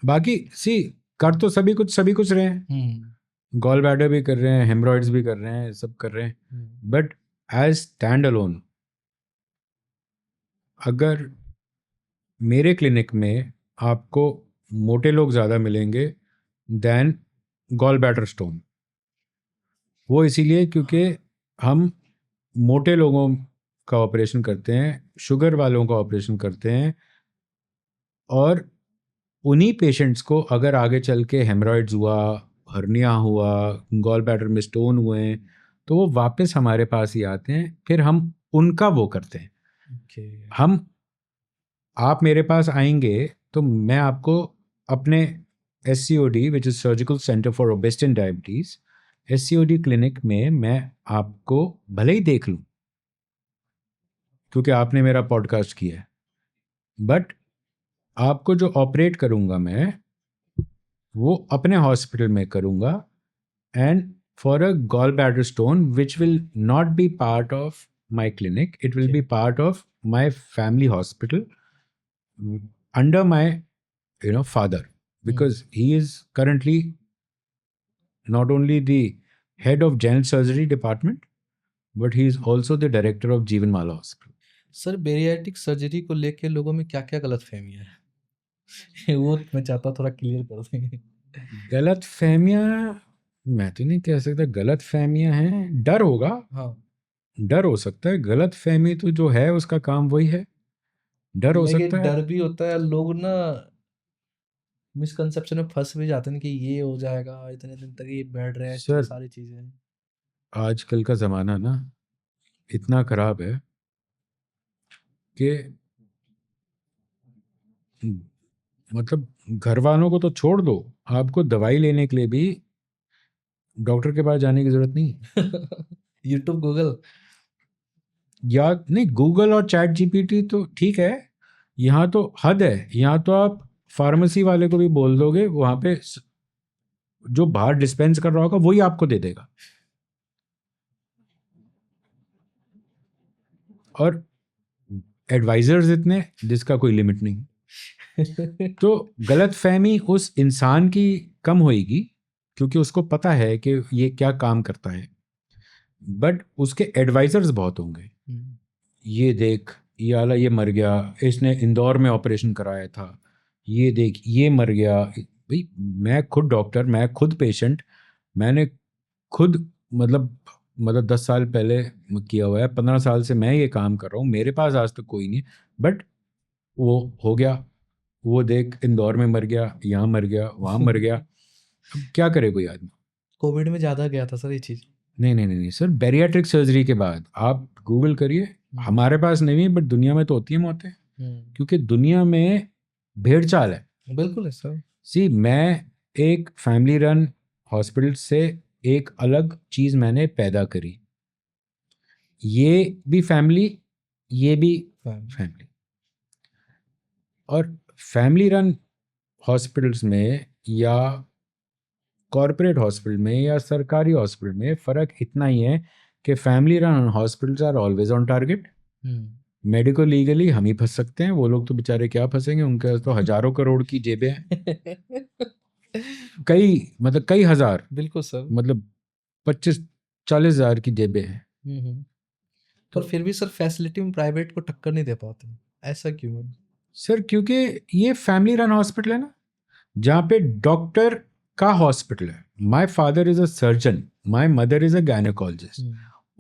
बाकी सी कर तो सभी कुछ रहे हैं, गॉल ब्लैडर भी कर रहे हैं, हेमरॉइड्स भी कर रहे हैं, सब कर रहे हैं, बट एज स्टैंड अलोन, अगर मेरे क्लिनिक में आपको मोटे लोग ज़्यादा मिलेंगे दैन गॉल ब्लैडर स्टोन। वो इसीलिए क्योंकि हम मोटे लोगों का ऑपरेशन करते हैं, शुगर वालों का ऑपरेशन करते हैं, और उन्हीं पेशेंट्स को अगर आगे चल के हेमरॉइड्स हुआ, हर्निया हुआ, गॉल ब्लैडर में स्टोन हुए, तो वो वापस हमारे पास ही आते हैं, फिर हम उनका वो करते हैं। हम, आप मेरे पास आएंगे तो मैं आपको अपने SCOD which is surgical centre for obesity and diabetes, SCOD clinic में मैं आपको भले ही देख लूँ क्योंकि आपने मेरा पॉडकास्ट किया है, बट आपको जो ऑपरेट करूँगा मैं वो अपने हॉस्पिटल में करूँगा, and for a gall bladder stone which will not be part of my clinic, it will Okay. Be part of my family hospital under my father, because he is currently not only the head of general surgery department but he is also the director of Jeevan Mala Hospital. Sir bariatric surgery को लेके लोगों में क्या-क्या गलतफ़हमियाँ हैं? वो मैं चाहता हूँ थोड़ा क्लियर कर दें। गलत फहमियाँ मैं तो नहीं कह सकता गलत फहमियाँ हैं, डर होगा, हाँ, डर हो सकता है। गलत फहमी तो जो है उसका काम वही है, डर हो लाइक सकता एक है। डर भी होता है, लोग ना मिसकंसेप्शन में फँस भी जाते हैं कि ये हो जाएगा, इतने दिन तक ये बेड रेस्ट, ये सर सारी चीज़ें। आजकल का ज़माना ना इतना खराब है कि मतलब घर वालों को तो छोड़ दो, आपको दवाई लेने के लिए भी डॉक्टर के पास जाने की जरूरत नहीं। YouTube, Google. या नहीं, गूगल और चैट जीपीटी तो ठीक है, यहाँ तो हद है। यहाँ तो आप फार्मेसी वाले को भी बोल दोगे, वहाँ पे जो बाहर डिस्पेंस कर रहा होगा वही आपको दे देगा। और एडवाइजर्स इतने जिसका कोई लिमिट नहीं। तो गलत फहमी उस इंसान की कम होएगी क्योंकि उसको पता है कि ये क्या काम करता है, बट उसके एडवाइजर्स बहुत होंगे। ये देख, ये आला ये मर गया, इसने इंदौर में ऑपरेशन कराया था, ये देख ये मर गया। भाई मैं खुद डॉक्टर, मैं खुद पेशेंट, मैंने खुद मतलब 10 साल पहले किया हुआ है, 15 साल से मैं ये काम कर रहा हूँ, मेरे पास आज तक कोई नहीं, बट वो हो गया, वो देख इंदौर में मर गया, यहाँ मर गया, वहाँ मर गया। अब क्या करे कोई आदमी। कोविड में ज़्यादा गया था सर ये चीज़। नहीं सर, बैरियाट्रिक सर्जरी के बाद आप गूगल करिए, हमारे पास नहीं है बट दुनिया में तो होती है मौतें, क्योंकि दुनिया में भेड़ चाल है। बिल्कुल है सर। सी मैं एक फैमिली रन हॉस्पिटल से एक अलग चीज़ मैंने पैदा करी, ये भी फैमिली, ये भी फैमिली। और फैमिली रन हॉस्पिटल्स में या कॉर्पोरेट हॉस्पिटल में या सरकारी हॉस्पिटल में फ़र्क इतना ही है कि family run hospitals are always on target. Medico legally हम ही फंस सकते हैं, वो लोग तो बेचारे क्या फंसेंगे, उनके पास तो हजारों करोड़ की जेबें हैं। कई हजार, बिल्कुल सर। मतलब 25-40 हज़ार की जेबें हैं। पर फिर भी सर फैसिलिटी में प्राइवेट को टक्कर नहीं दे पाते, ऐसा क्यों है? सर क्योंकि ये फैमिली रन हॉस्पिटल है ना, जहाँ पे डॉक्टर का हॉस्पिटल है। My father is a surgeon, my mother is a gynaecologist.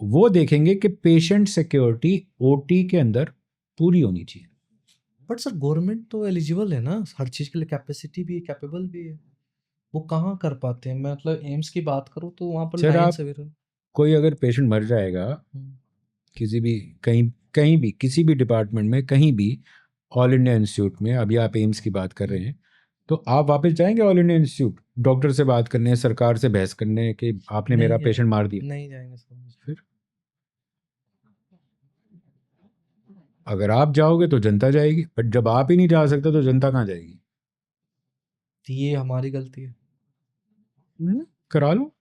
वो देखेंगे कि पेशेंट सिक्योरिटी ओटी के अंदर पूरी होनी चाहिए। बट सर गवर्नमेंट तो एलिजिबल है ना हर चीज़ के लिए, कैपेसिटी भी है, कैपेबल भी है, वो कहाँ कर पाते हैं? मैं मतलब एम्स की बात करूँ तो वहाँ पर सर लाइन आप से भी कोई अगर पेशेंट मर जाएगा किसी भी कहीं भी किसी भी डिपार्टमेंट में कहीं भी, ऑल इंडिया इंस्टीट्यूट में, अभी आप एम्स की बात कर रहे हैं, तो आप वापस जाएंगे ऑल इंडिया इंस्टीट्यूट डॉक्टर से बात करने, सरकार से बहस करने कि आपने मेरा पेशेंट मार दिया? नहीं जाएंगे सर। फिर अगर आप जाओगे तो जनता जाएगी, बट जब आप ही नहीं जा सकते तो जनता कहाँ जाएगी? तो ये हमारी गलती है। करा लो।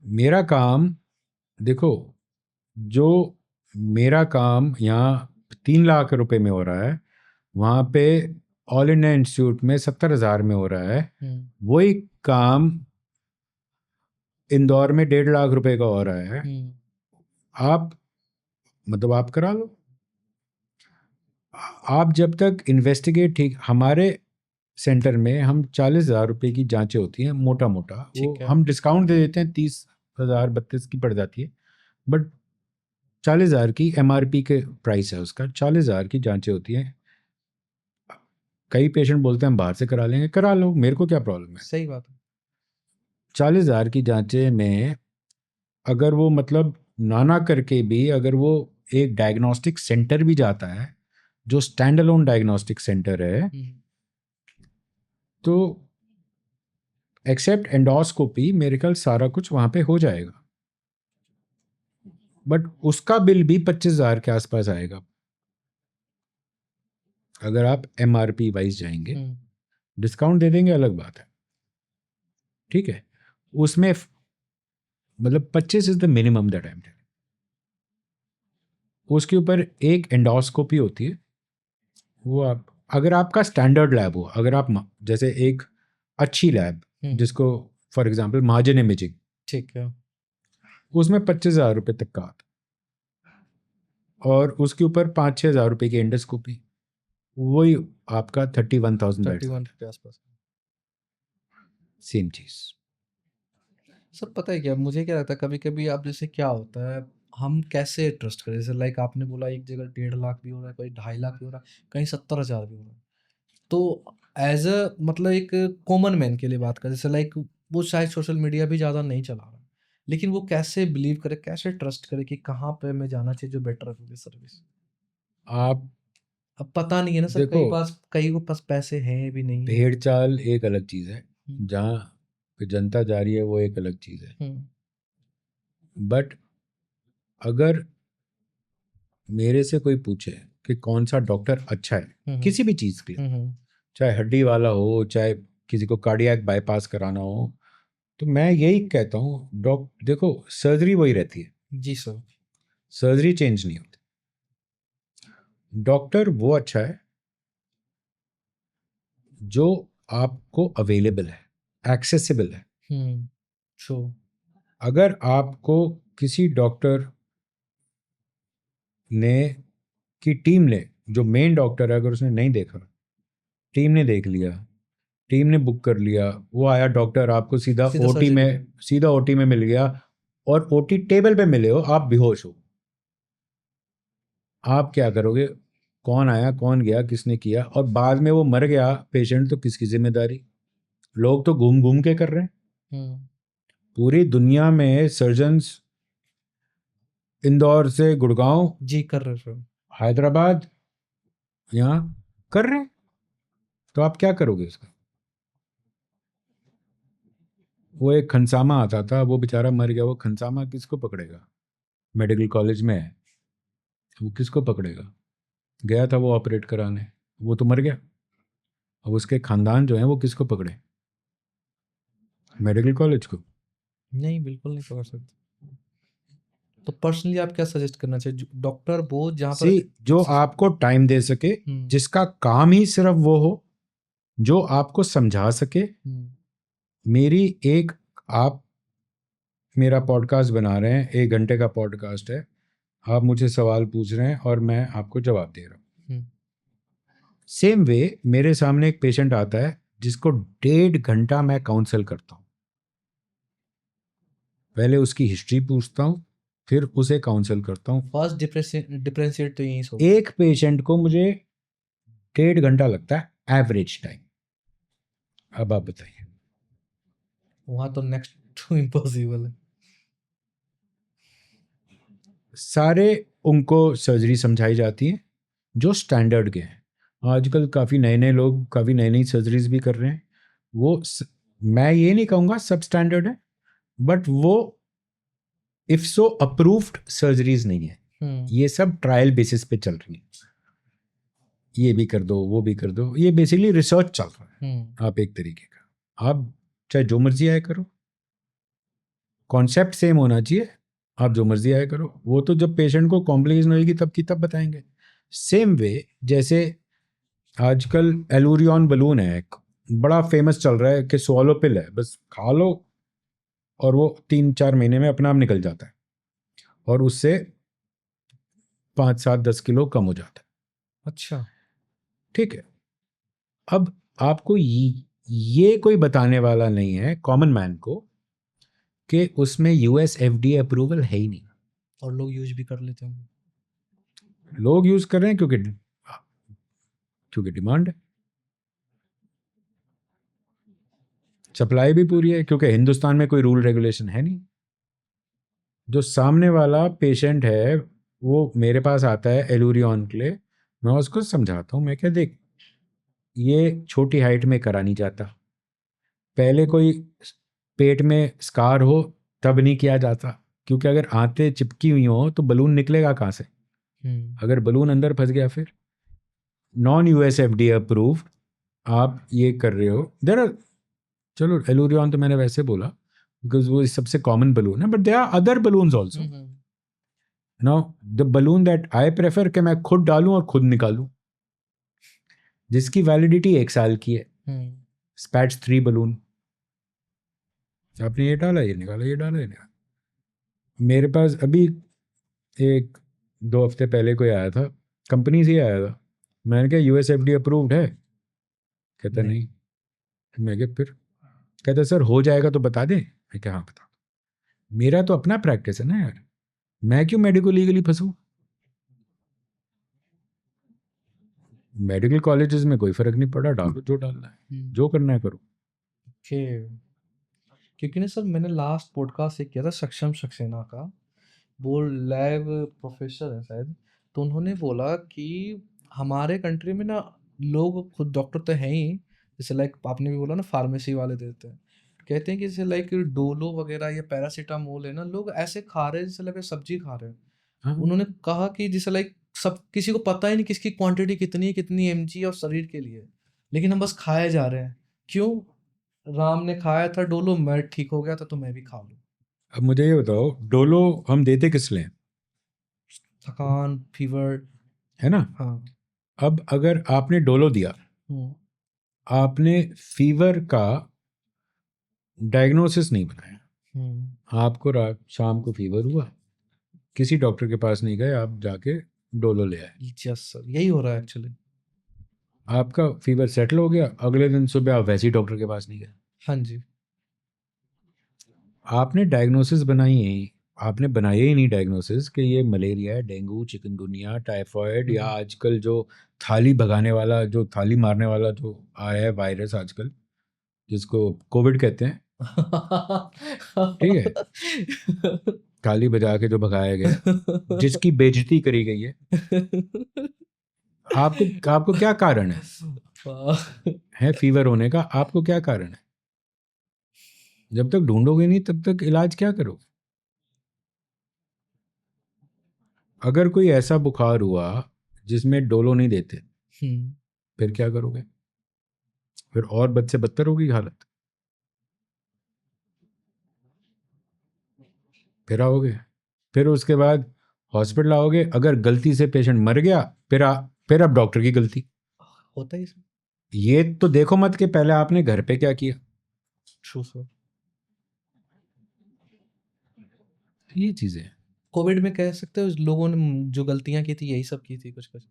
मेरा काम देखो, जो मेरा काम यहाँ 3 लाख रुपए में हो रहा है, वहाँ पे ऑल इंडिया इंस्टीट्यूट में 70,000 में हो रहा है। वही काम इंदौर में 1.5 लाख रुपए का हो रहा है। आप करा लो। आप जब तक इन्वेस्टिगेट, ठीक, हमारे सेंटर में हम 40,000 रुपए की जांचें होती हैं मोटा मोटा, वो हम डिस्काउंट दे देते हैं, 30,000 32 की पड़ जाती है, बट 40,000 की MRP के प्राइस है उसका, 40,000 की जांचें होती हैं। कई पेशेंट बोलते हैं हम बाहर से करा लेंगे, करा लो, मेरे को क्या प्रॉब्लम है। सही बात है। 40,000 की जांचें में अगर वो मतलब नाना करके भी अगर वो एक डायग्नोस्टिक सेंटर भी जाता है, जो स्टैंड अलोन डायग्नोस्टिक सेंटर है, तो एक्सेप्ट एंडोस्कोपी मेरे ख्याल सारा कुछ वहाँ पे हो जाएगा, बट उसका बिल भी 25,000 के आसपास आएगा अगर आप MRP वाइज जाएंगे। डिस्काउंट दे देंगे अलग बात है, ठीक है। उसमें मतलब 25 is the minimum that I am telling. उसके ऊपर एक एंडोस्कोपी होती है, वो आप अगर आपका स्टैंडर्ड लैब हो, अगर आप जैसे एक अच्छी लैब जिसको फॉर एग्जांपल महाजन इमेजिंग, ठीक है, उसमें 25,000 रुपये तक का आता, और उसके ऊपर 5-6 हज़ार रुपये की एंडोस्कोपी, वही आपका 31,000 बैठ, 31 के आसपास। सेम चीज़। सर पता है क्या, मुझे क्या लगता है कभी कभी आप जैसे क्या होता है, हम कैसे ट्रस्ट करें, जैसे लाइक आपने बोला एक जगह 1.5 लाख भी हो रहा है, कोई 2.5 लाख भी हो रहा है, कहीं 70,000 भी हो रहा है, तो एज अ मतलब एक कॉमन मैन के लिए बात करें, जैसे लाइक वो शायद सोशल मीडिया भी ज़्यादा नहीं चला रहा, लेकिन वो कैसे बिलीव करे, कैसे ट्रस्ट करे कि कहाँ पे मैं जाना चाहिए जो बेटर होगी सर्विस। आप अब पता नहीं है ना सर, देखो, कई को पास पैसे हैं भी नहीं है। भेड़ चाल एक अलग चीज़ है, हम्म, जहाँ पे जनता जा रही है वो एक अलग चीज़ है, बट अगर मेरे से कोई पूछे कि कौन सा डॉक्टर अच्छा है किसी भी चीज़ के लिए, चाहे हड्डी वाला हो, चाहे किसी को कार्डियक बाईपास कराना हो, तो मैं यही कहता हूँ, देखो सर्जरी वही रहती है, जी सर, सर्जरी चेंज नहीं होती। डॉक्टर वो अच्छा है जो आपको अवेलेबल है, एक्सेसिबल है। शो अगर आपको किसी डॉक्टर ने की टीम ने, जो मेन डॉक्टर है, अगर उसने नहीं देखा, टीम ने देख लिया, टीम ने बुक कर लिया, वो आया डॉक्टर, आपको सीधा सीधा ओटी सर्जरी में सीधा ओटी में मिल गया, और ओटी टेबल पे मिले हो, आप बेहोश हो, आप क्या करोगे? कौन आया, कौन गया, किसने किया, और बाद में वो मर गया पेशेंट, तो किसकी जिम्मेदारी? लोग तो घूम घूम के कर रहे हैं। पूरी दुनिया में सर्जन्स इंदौर से गुड़गांव, जी कर रहे सर, हैदराबाद, यहाँ कर रहे हैं, तो आप क्या करोगे उसका? वो एक खनसामा आता था, वो बेचारा मर गया, वो खनसामा किसको पकड़ेगा? मेडिकल कॉलेज में है, वो किसको पकड़ेगा? गया था वो ऑपरेट कराने, वो तो मर गया, अब उसके खानदान जो है वो किसको पकड़े? मेडिकल कॉलेज को। नहीं बिल्कुल नहीं पकड़ सकते। तो पर्सनली आप क्या सजेस्ट करना चाहिए, डॉक्टर वो जहाँ पर जो आपको टाइम दे सके, जिसका काम ही सिर्फ वो हो, जो आपको समझा सके। मेरी एक, आप मेरा पॉडकास्ट बना रहे हैं, 1 घंटे का पॉडकास्ट है, आप मुझे सवाल पूछ रहे हैं और मैं आपको जवाब दे रहा हूँ। सेम वे मेरे सामने एक पेशेंट आता है जिसको 1.5 घंटा मैं काउंसल करता हूँ, पहले उसकी हिस्ट्री पूछता हूँ, फिर उसे काउंसल करता हूँ। फर्स्ट डिफरेंशिएट तो यही सो, एक पेशेंट को मुझे 1.5 घंटा लगता है एवरेज टाइम। अब आप बताइए, वहाँ तो नेक्स्ट टू इम्पॉसिबल है। सारे उनको सर्जरी समझाई जाती है जो स्टैंडर्ड के हैं। आजकल काफ़ी नए नए लोग काफ़ी नई नई सर्जरीज भी कर रहे हैं, मैं ये नहीं कहूँगा सब स्टैंडर्ड है, बट वो इफ सो अप्रूव्ड सर्जरीज नहीं है, ये सब ट्रायल बेसिस पे चल रही है, ये भी कर दो, वो भी कर दो, ये बेसिकली रिसर्च चल रहा है। आप एक तरीके का, आप चाहे जो मर्जी आए करो, कॉन्सेप्ट सेम होना चाहिए, आप जो मर्जी आए करो, वो तो जब पेशेंट को कॉम्प्लिकेशन होगी तब की तब बताएंगे। सेम वे जैसे आजकल एलूरियन बलून है, एक बड़ा फेमस चल रहा है कि स्वॉलो पिल है, बस खा लो और वो 3-4 महीने में अपना आप निकल जाता है, और उससे 5-7-10 किलो कम हो जाता है। अच्छा, ठीक है। अब आपको ये कोई बताने वाला नहीं है कॉमन मैन को कि उसमें US FDA अप्रूवल है ही नहीं, और लोग यूज भी कर लेते हैं। लोग यूज कर रहे हैं क्योंकि डिमांड है, सप्लाई भी पूरी है, क्योंकि हिंदुस्तान में कोई रूल रेगुलेशन है नहीं। जो सामने वाला पेशेंट है वो मेरे पास आता है एलूरियन के लिए, मैं उसको समझाता हूँ, मैं क्या देख, ये छोटी हाइट में करा नहीं जाता, पहले कोई पेट में स्कार हो तब नहीं किया जाता, क्योंकि अगर आंतें चिपकी हुई हो तो बलून निकलेगा कहाँ से, अगर बलून अंदर फंस गया फिर। नॉन यूएस एफडीए अप्रूव्ड आप ये कर रहे हो, देर आर, चलो एलूरियन तो मैंने वैसे बोला बिकॉज वो सबसे कॉमन बलून है, but there are other balloons also. Now the balloon that I prefer कि मैं खुद डालूं और खुद निकालूं, जिसकी वैलिडिटी 1 साल की है, स्पैट्स 3 बलून, आपने ये डाला ये निकाला, ये डाला ये निकाला। मेरे पास अभी एक 2 हफ्ते पहले कोई आया था, कंपनी से ही आया था, मैंने कहा यूएस एफडी अप्रूव्ड है, कहता नहीं। मैं कहा फिर, कहता सर हो जाएगा तो बता दें। मैं कहा हाँ बता दो, मेरा तो अपना प्रैक्टिस है ना यार, मैं क्यों मेडिको लीगली फंसूं। मेडिकल कॉलेजेस में कोई फर्क नहीं पड़ा, डालो जो डालना है, जो करना है करो। क्योंकि ना सर मैंने लास्ट पॉडकास्ट एक किया था सक्षम सक्सेना का, वो लैब प्रोफेसर है शायद, तो उन्होंने बोला कि हमारे कंट्री में ना लोग खुद डॉक्टर तो हैं ही, जैसे लाइक आपने भी बोला ना फार्मेसी वाले देते हैं, कहते हैं कि जैसे लाइक डोलो वगैरह या पैरासीटामोल है ना, लोग ऐसे खा रहे हैं जैसे लगे सब्जी खा रहे हैं। हाँ उन्होंने कहा कि जैसे लाइक सब किसी को पता ही नहीं किसकी क्वांटिटी कितनी है, कितनी एमजी और शरीर के लिए, लेकिन हम बस खाए जा रहे हैं। क्यों? राम ने खाया था डोलो, मैं ठीक हो गया था तो मैं भी खा लूं। अब मुझे ये बताओ, डोलो हम देते किस लिए, थकान, फीवर। है ना। हाँ। अब अगर आपने डोलो दिया, हम्म, आपने फीवर का डायग्नोसिस नहीं बनाया, आपको रात शाम को फीवर हुआ, किसी डॉक्टर के पास नहीं गए, आप जाके डोलो ले आए, यस सर, यही हो रहा है एक्चुअली। आपका फीवर सेटल हो गया, अगले दिन सुबह आप वैसे ही डॉक्टर के पास नहीं गए। हाँ जी। आपने डायग्नोसिस बनाई है, आपने बनाया ही नहीं डायग्नोसिस कि ये मलेरिया है, डेंगू, चिकनगुनिया, टाइफॉइड, या आजकल जो थाली भगाने वाला, जो थाली मारने वाला जो आया है वायरस आजकल, जिसको कोविड कहते हैं, ठीक है, थाली बजा के जो भगाया गया, जिसकी बेइज्जती करी गई है, आपको आपको क्या कारण है फीवर होने का, आपको क्या कारण है। जब तक ढूंढोगे नहीं तब तक इलाज क्या करोगे। अगर कोई ऐसा बुखार हुआ जिसमें डोलो नहीं देते, फिर क्या करोगे, फिर और बद से बदतर होगी हालत, फिर आओगे, फिर उसके बाद हॉस्पिटल आओगे, अगर गलती से पेशेंट मर गया, फिर अब डॉक्टर की गलती होता ही। ये तो देखो मत कि पहले आपने घर पे क्या किया। True sir. ये चीजें कोविड में कह सकते हो लोगों ने जो गलतियां की थी यही सब की थी, कुछ कुछ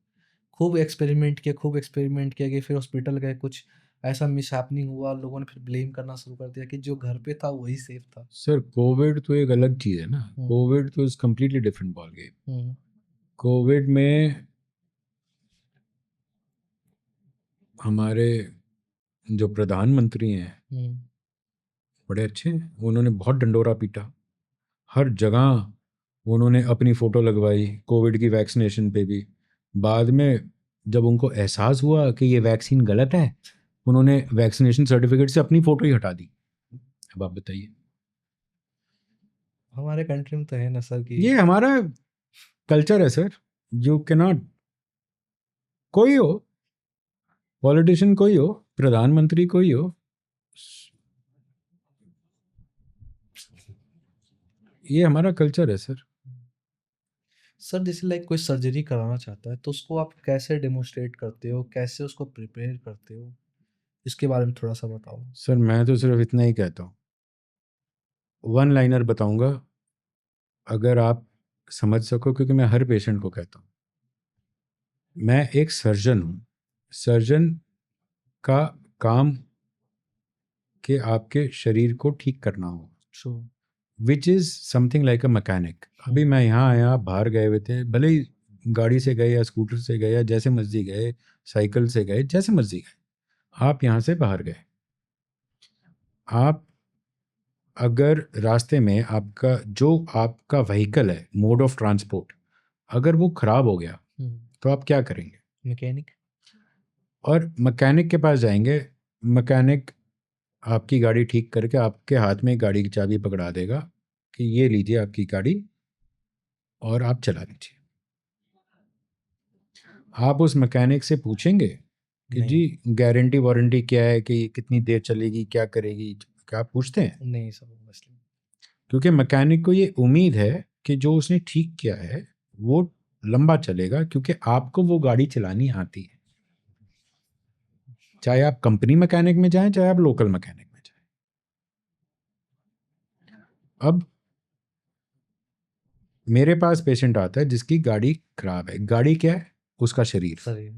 खूब एक्सपेरिमेंट किया कि फिर हॉस्पिटल गए, कुछ ऐसा मिस हैपनिंग हुआ, लोगों ने फिर ब्लेम करना शुरू कर दिया कि जो घर पे था वही सेफ था। सर, कोविड तो एक अलग चीज है ना, कोविड तो is completely different ball game. Covid में हमारे जो प्रधानमंत्री हैं बड़े अच्छे हैं, उन्होंने बहुत डंडोरा पीटा, हर जगह उन्होंने अपनी फ़ोटो लगवाई कोविड की वैक्सीनेशन पे भी। बाद में जब उनको एहसास हुआ कि ये वैक्सीन गलत है, उन्होंने वैक्सीनेशन सर्टिफिकेट से अपनी फ़ोटो ही हटा दी। अब आप बताइए, हमारे कंट्री में तो है ना सर कि ये हमारा कल्चर है सर। यू कैन नॉट, कोई हो पॉलिटिशियन, कोई हो प्रधानमंत्री, कोई हो, ये हमारा कल्चर है सर। सर जैसे लाइक कोई सर्जरी कराना चाहता है तो उसको आप कैसे डेमोस्ट्रेट करते हो, कैसे उसको प्रिपेयर करते हो, इसके बारे में थोड़ा सा बताओ। सर मैं तो सिर्फ इतना ही कहता हूँ, वन लाइनर बताऊंगा, अगर आप समझ सको, क्योंकि मैं हर पेशेंट को कहता हूँ, मैं एक सर्जन हूँ, सर्जन का काम कि आपके शरीर को ठीक करना हो, which is something like a mechanic. अभी मैं यहाँ आया, बाहर गए हुए थे, भले ही गाड़ी से गए या स्कूटर से गए या जैसे मर्जी गए, साइकिल से गए, जैसे मर्जी गए, आप यहाँ से बाहर गए, आप अगर रास्ते में आपका व्हीकल है, मोड ऑफ ट्रांसपोर्ट, अगर वो खराब हो गया तो आप क्या करेंगे। मैकेनिक। और मैकेनिक के पास जाएंगे, मैकेनिक आपकी गाड़ी ठीक करके आपके हाथ में गाड़ी की चाबी पकड़ा देगा कि ये लीजिए आपकी गाड़ी और आप चला लीजिए। आप उस मैकेनिक से पूछेंगे कि नहीं, जी गारंटी वारंटी क्या है, कि कितनी देर चलेगी, क्या करेगी, क्या आप पूछते हैं? नहीं सर, ऑब्वियसली। क्योंकि मैकेनिक को ये उम्मीद है कि जो उसने ठीक किया है वो लंबा चलेगा, क्योंकि आपको वो गाड़ी चलानी आती है, चाहे आप कंपनी मैकेनिक में जाएं चाहे आप लोकल मैकेनिक में जाएं। अब मेरे पास पेशेंट आता है जिसकी गाड़ी खराब है। गाड़ी क्या है? उसका शरीर। सर ये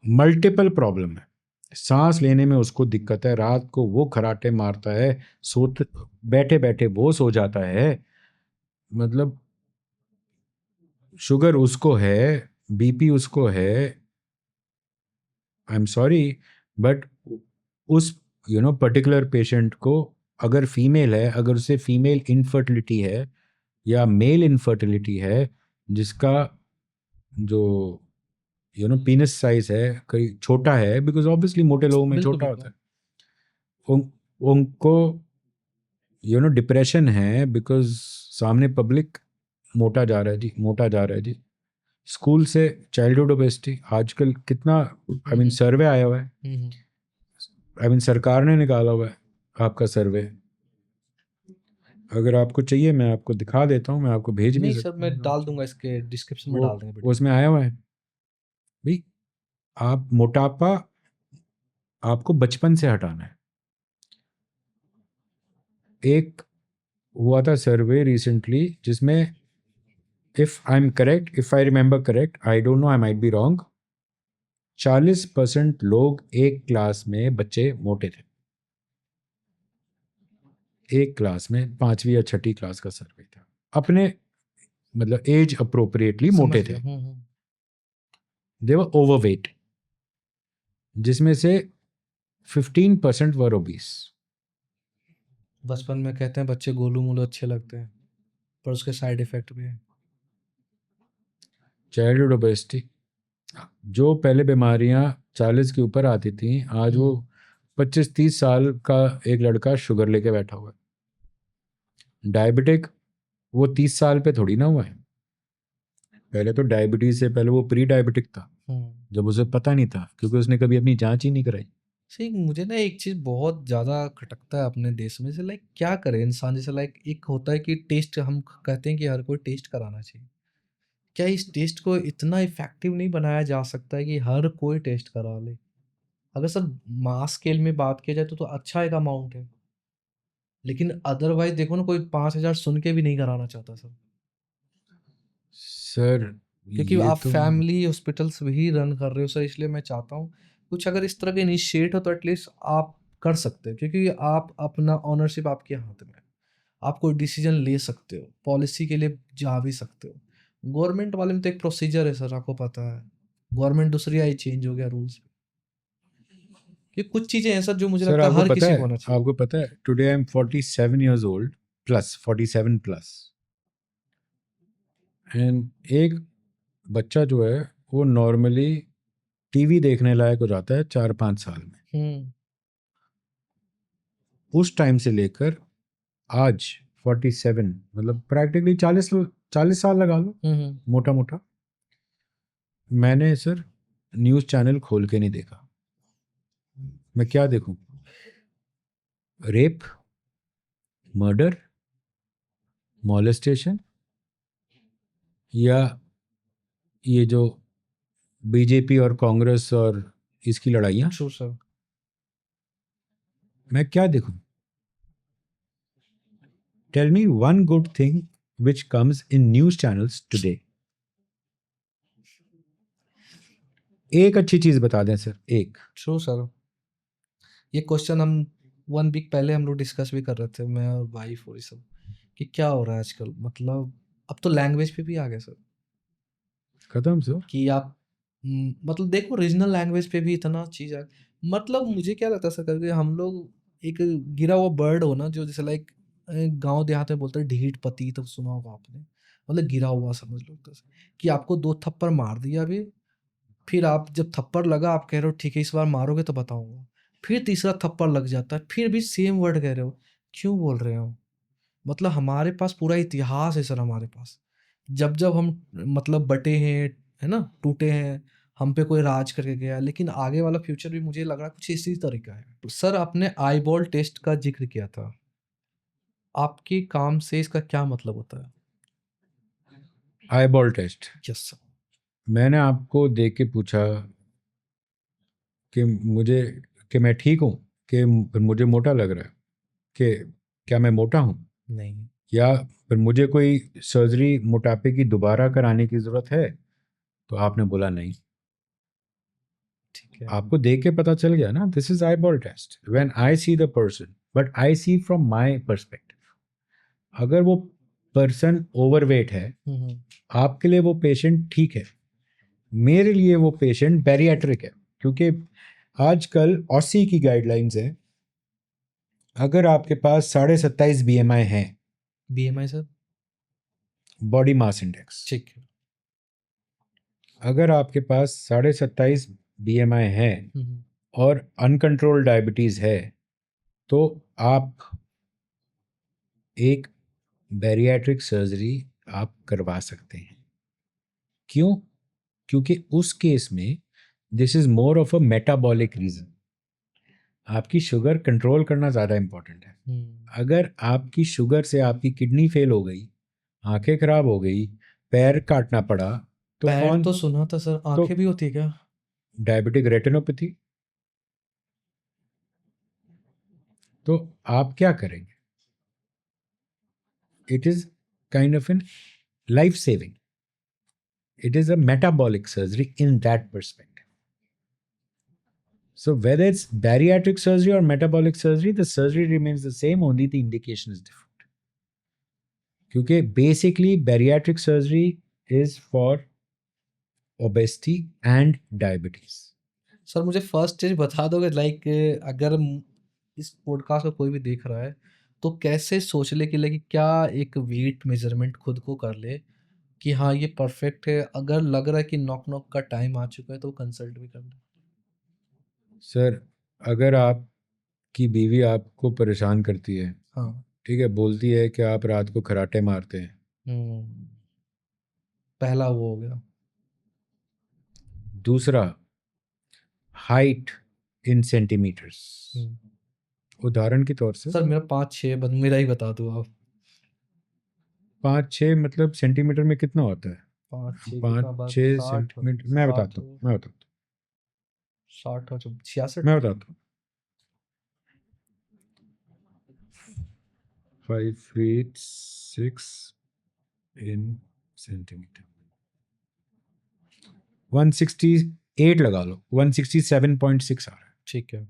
मल्टीपल प्रॉब्लम है, सांस लेने में उसको दिक्कत है, रात को वो खराटे मारता है, सोते बैठे बैठे वो सो जाता है, मतलब शुगर उसको है, बीपी उसको है। आई एम सॉरी, बट उस पर्टिकुलर पेशेंट को, अगर फीमेल है, अगर उसे फीमेल इनफर्टिलिटी है या मेल इनफर्टिलिटी है, जिसका जो पीनस साइज है कहीं छोटा है, बिकॉज ऑब्वियसली मोटे लोगों में बिल्कुल, छोटा बिल्कुल। होता है, उनको डिप्रेशन है, बिकॉज सामने पब्लिक मोटा जा रहा है जी, मोटा जा रहा है जी। स्कूल से चाइल्डहुड ओबेसिटी आजकल कितना, आई मीन सर्वे आया हुआ है, हुँ। आई मीन सरकार ने निकाला हुआ है आपका सर्वे। अगर आपको चाहिए मैं आपको दिखा देता हूँ, मैं आपको भेज भी नहीं सर, सकता मैं हूँ। डाल दूँगा, इसके डिस्क्रिप्शन में वो डाल देंगे वीडियो। उसमें आया हुआ है भाई, आप मोटापा आपको बचपन से हटाना है। एक हुआ था सर्वे रिसेंटली जिसमें, if I M correct, if I remember correct, I don't know, I might be wrong, 40% लोग एक क्लास में बच्चे मोटे थे। एक क्लास में, 5वीं या 6ठी क्लास का सर्वे था, अपने मतलब एज अप्रोप्रिएटली मोटे समझ थे। गया। हुँ। दे वर ओवरवेट, जिसमें से 15% वर ओबीस। बचपन में कहते हैं बच्चे गोलू-मोलू अच्छे लगते हैं, पर उसके साइड इफ़ेक्ट भी हैं। चाइल्डहुड ओबेसिटी, जो पहले बीमारियां 40 के ऊपर आती थी, आज वो 25-30 साल का एक लड़का शुगर लेके बैठा हुआ है। डायबिटिक वो 30 साल पे थोड़ी ना हुआ है। पहले तो डायबिटीज से पहले वो प्री डायबिटिक था, हुँ। जब उसे पता नहीं था, क्योंकि उसने कभी अपनी जांच ही नहीं कराई। सही, मुझे ना एक चीज़ बहुत ज़्यादा खटकता है अपने देश में, जैसे लाइक क्या करे इंसान, जैसे लाइक एक होता है कि टेस्ट, हम कहते हैं कि हर कोई टेस्ट कराना चाहिए। क्या इस टेस्ट को इतना इफ़ेक्टिव नहीं बनाया जा सकता है कि हर कोई टेस्ट करा ले? अगर सर मास स्केल में बात किया जाए तो अच्छा एक अमाउंट है। लेकिन अदरवाइज़ देखो ना, कोई 5,000 सुन के भी नहीं कराना चाहता सर। सर क्योंकि ये आप तो फैमिली हॉस्पिटल्स भी रन कर रहे हो सर, इसलिए मैं चाहता हूँ कुछ अगर इस तरह के इनिशिएट हो तो एटलीस्ट आप कर सकते हैं, क्योंकि आप अपना ओनरशिप आपके हाथ में है। आप कोई डिसीजन ले सकते हो, पॉलिसी के लिए जा भी सकते हो। गवर्नमेंट वाले में तो एक प्रोसीजर है सर, आपको पता है। गवर्नमेंट दूसरी आई, चेंज हो गया रूल्स। ये कुछ चीज़ें हैं सर जो मुझे सर लगता है आपको हर पता किसी है, को होना चाहिए। आपको पता है today I am 47 years old, plus 47 plus, and एक बच्चा जो है वो नॉर्मली टीवी देखने लायक हो जाता है 4-5 साल में। हुँ। उस टाइम से लेकर आज 47, मतलब प्रैक्टिकली 40 साल लगा लो, हुँ, हुँ। मोटा मोटा। मैंने सर न्यूज़ चैनल खोल के नहीं देखा। मैं क्या देखूं? रेप, मर्डर, मॉलेस्टेशन, या ये जो बीजेपी और कांग्रेस और इसकी लड़ाइयाँ, ट्रू सर। मैं क्या देखूं? Tell me one good thing which comes in news channels today. एक अच्छी चीज बता दें सर, एक। True sir. ये क्वेश्चन हम 1 वीक पहले हम लोग डिस्कस भी कर रहे थे, मैं और वाइफ और ये सब, कि क्या हो रहा है आजकल। मतलब अब तो लैंग्वेज पे भी आ गया सर, खत्म सर। कि आप मतलब देखो रीजनल लैंग्वेज पे भी इतना चीज़ है। मतलब मुझे क्या लगता है सर, कभी हम लोग एक गिरा हुआ बर्ड हो ना, जो जैसे लाइक गाँव देहात में बोलते हैं ढीठ पति, तो सुना होगा आपने, मतलब गिरा हुआ समझ लो एक तरह से, कि आपको 2 थप्पड़ मार दिया अभी, फिर आप जब थप्पड़ लगा आप कह रहे हो ठीक है इस बार मारोगे तो बताऊँगा, फिर तीसरा थप्पड़ लग जाता है, फिर भी सेम वर्ड कह रहे हो, क्यों बोल रहे हो? मतलब हमारे पास पूरा इतिहास है सर हमारे पास। जब हम मतलब बँटे हैं, है ना? टूटे हैं, हम पे कोई राज करके गया, लेकिन आगे वाला फ्यूचर भी मुझे लग रहा है कुछ इसी तरह का है। तो सर आपने आईबॉल टेस्ट का ज़िक्र किया था। आपके काम से इसका क्या मतलब होता है? Eyeball test, yes sir. मैंने आपको देख के पूछा कि मुझे कि मैं ठीक हूँ, कि मुझे मोटा लग रहा है, कि क्या मैं मोटा हूँ, नहीं। या फिर मुझे कोई सर्जरी मोटापे की दोबारा कराने की ज़रूरत है? तो आपने बोला नहीं। ठीक है। आपको देख के पता चल गया ना, this is eyeball test. When I see the person, but I see from my perspective. अगर वो पर्सन ओवरवेट है, हुँ, हुँ। आपके लिए वो पेशेंट ठीक है, मेरे लिए वो पेशेंट बैरिएट्रिक है। क्योंकि आजकल ऑसी की गाइडलाइंस है, अगर आपके पास 27.5 BMI है, BMI sir? Body mass index, ठीक है। अगर आपके पास 27.5 BMI है हुँ, हुँ। और अनकंट्रोल्ड डायबिटीज़ है, तो आप एक बैरिएट्रिक सर्जरी आप करवा सकते हैं। क्यों? क्योंकि उस केस में this is more of a metabolic reason. आपकी शुगर कंट्रोल करना ज़्यादा इंपॉर्टेंट है। हुँ। अगर आपकी शुगर से आपकी किडनी फेल हो गई, आंखें खराब हो गई, पैर काटना पड़ा, तो पैर कौन? तो सुना था सर, तो आँखें भी होती है क्या? डायबिटिक रेटिनोपैथी, तो आप क्या करेंगे? It is kind of an life saving, it is a metabolic surgery in that perspective. So whether it's bariatric surgery or metabolic surgery, the surgery remains the same, only the indication is different. क्योंकि basically bariatric surgery is for obesity and diabetes. Sir मुझे first stage बता दोगे, like अगर इस podcast को कोई भी देख रहा है तो कैसे सोच ले कि लाइक क्या एक वेट मेजरमेंट खुद को कर ले कि हाँ ये परफेक्ट है, अगर लग रहा है कि नॉक नॉक का टाइम आ चुका है तो कंसल्ट भी कर ले। सर, अगर आपकी बीवी आपको परेशान करती है, हाँ। ठीक है, बोलती है कि आप रात को खराटे मारते हैं, पहला वो हो गया। दूसरा हाइट इन सेंटीमीटर्स, उदाहरण के तौर से सर मेरा 5-6 मेरा ही बता दो आप। 5-6 मतलब सेंटीमीटर में कितना होता है? 5-6 पाँच कितना बात, छः 60 सेंटीमीटर, मैं बताता 60 हूँ, मैं बताता 60 और हूँ, 66। मैं बताता हूँ। 5 feet 6 in सेंटीमीटर, 168 लगा लो, 167.6 आ रहा है, ठीक है।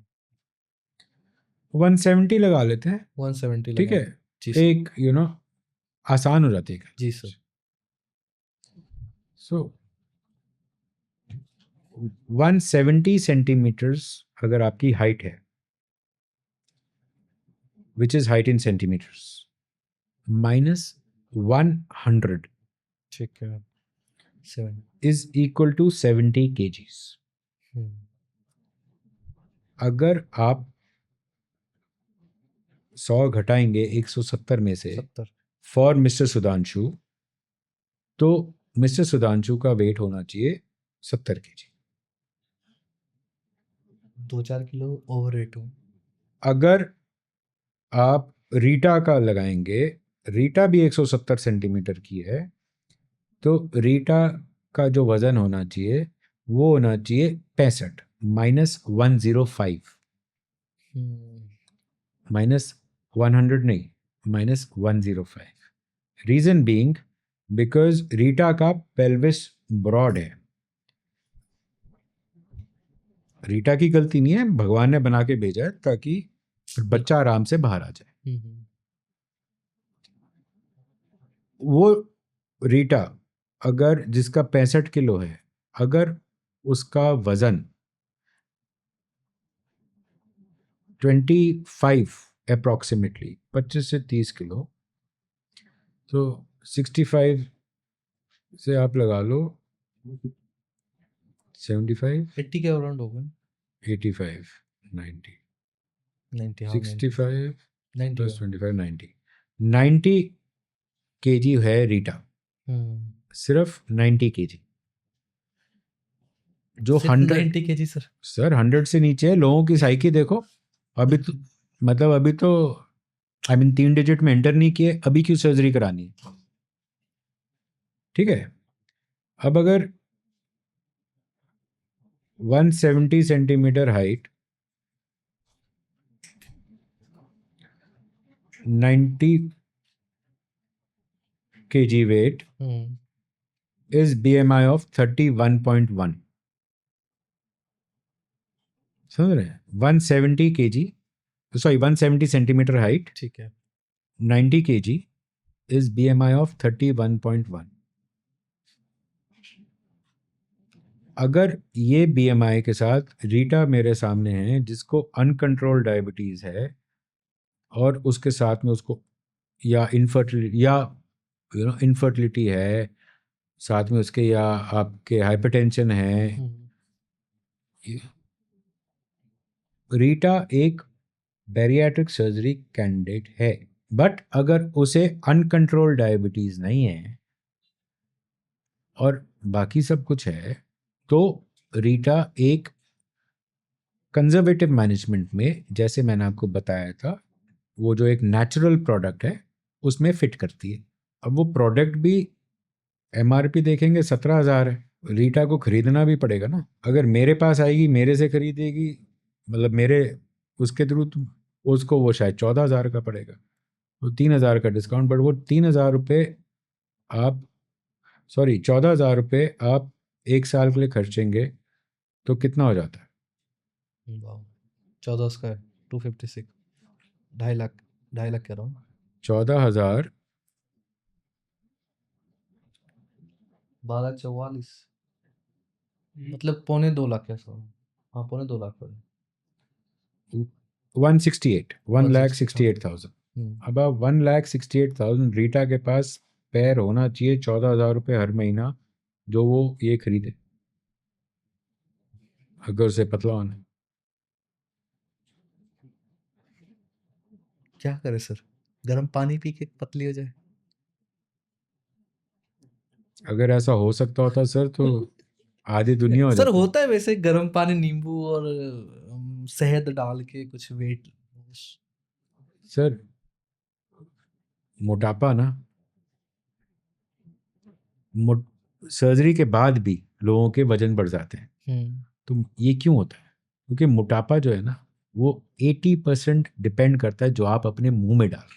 170 लगा लेते हैं, 170 ठीक लगा है। लो। जी सर। एक आसान हो जाती है। जी सर। सो 170 सेंटीमीटर्स अगर आपकी हाइट है, which is height in centimetres, minus 100 ठीक है। 7। Is equal to 70 kgs। अगर आप 100 घटाएंगे 170 में से 70। फॉर मिस्टर सुधांशु, तो मिस्टर सुधांशु का वेट होना चाहिए 70 kg। 2-4 किलो ओवर वेट हूँ। अगर आप रीटा का लगाएंगे, रीटा भी 170 सेंटीमीटर की है, तो रीटा का जो वजन होना चाहिए वो होना चाहिए 65 माइनस 105, माइनस 100 नहीं, minus 105। Reason being because Rita का पेल्विस ब्रॉड है। रीटा की गलती नहीं है, भगवान ने बना के भेजा है ताकि बच्चा आराम से बाहर आ जाए। वो रीटा अगर जिसका 65 किलो है, अगर उसका वजन 25 अप्रॉक्सीमेटली 25 से 30 किलो, तो 65 से आप लगा लो 75, 80 के अराउंड होगा। 85, 90, 90, हाँ 90 65 90 प्लस 25, 90, 90 केजी है रीटा, सिर्फ 90 केजी। जो सिर्फ 100, 90 केजी सर। सर 100 से नीचे है लोगों की साइकी देखो। अभी तो मतलब अभी तो आई मीन 3 डिजिट में एंटर नहीं किए, अभी क्यों सर्जरी करानी है? ठीक है, अब अगर 170 centimetre height, 90 kg weight is BMI of 31.1. समझ रहे हैं? 170 kg, sorry 170 सेंटीमीटर हाइट, ठीक है। 90 kg is BMI of 31.1. अगर ये BMI के साथ रीटा मेरे सामने है जिसको अनकंट्रोल्ड डायबिटीज है, और उसके साथ में उसको या इनफर्टिलिटी है, साथ में उसके या आपके हाइपरटेंशन है, रीटा एक बैरियाट्रिक सर्जरी कैंडिडेट है। बट अगर उसे अनकंट्रोल्ड डायबिटीज नहीं है और बाकी सब कुछ है, तो रीटा एक कंजर्वेटिव मैनेजमेंट में, जैसे मैंने आपको बताया था, वो जो एक नेचुरल प्रोडक्ट है उसमें फिट करती है। अब वो प्रोडक्ट भी MRP देखेंगे 17,000 है, रीटा को खरीदना भी पड़ेगा ना। अगर मेरे पास आएगी, मेरे से खरीदेगी, मतलब मेरे उसके थ्रू, उसको वो शायद 14,000 का पड़ेगा, वो 3,000 का डिस्काउंट। बट वो 3,000 रुपये आप, सॉरी 14,000 रुपये आप 1 साल के लिए खर्चेंगे तो कितना हो जाता है? 14 स्क्वायर 256, 2.5 लाख, 2.5 लाख कह रहा हूँ। 14,000 1244, मतलब 2.25 लाख है सर। हाँ 2.25 लाख पर 168, 1,68,000। अब आप 1,68,000 रीटा के पास पैर होना चाहिए 14,000 रुपये हर महीना, जो वो ये खरीदे अगर उसे पतला होना है। क्या करे सर, गर्म पानी पी के पतली हो जाए। अगर ऐसा हो सकता होता सर तो आधी दुनिया हो सर जाती। होता है वैसे, गर्म पानी नींबू और शहद डाल के कुछ वेट। सर मोटापा ना, सर्जरी के बाद भी लोगों के वजन बढ़ जाते हैं। तो ये क्यों होता है? क्योंकि मोटापा जो है ना, वो 80% डिपेंड करता है जो आप अपने मुंह में डाल।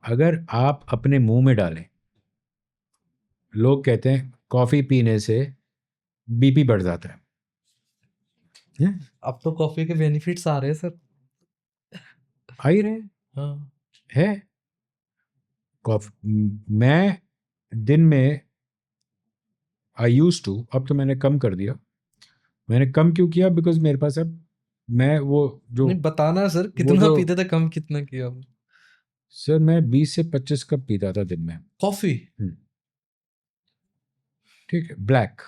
अगर आप अपने मुंह में डालें, लोग कहते हैं कॉफी पीने से बीपी बढ़ जाता है। अब तो कॉफी के बेनिफिट्स आ रहे हैं सर। आ ही रहे हाँ है। मैं दिन में आई यूज टू, अब तो मैंने कम कर दिया। मैंने कम क्यों किया? बिकॉज मेरे पास अब, मैं वो जो, नहीं बताना सर, वो कितना जो, पीते थे, कम कितना किया अब? सर मैं 20 से 25 कप पीता था दिन में कॉफी। ठीक है, ब्लैक,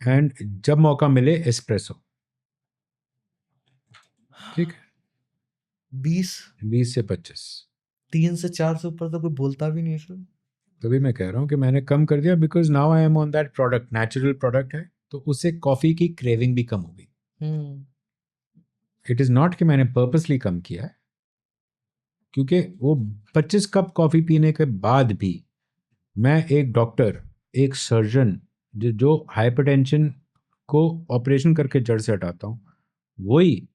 एंड जब मौका मिले एस्प्रेसो। ठीक है, 20 से 25। 3 से 4 से ऊपर तो कोई बोलता भी नहीं है सर। तभी मैं कह रहा हूँ कि मैंने कम कर दिया, because now I am on that product, natural product है, तो उससे कॉफ़ी की क्रेविंग भी कम हो गई। इट इज़ नॉट कि मैंने पर्पसली कम किया है, क्योंकि वो 25 कप कॉफ़ी पीने के बाद भी मैं एक डॉक्टर, एक सर्जन, जो हाइपरटेंशन को ऑपरेशन करके जड़ से हटाता हूँ, वही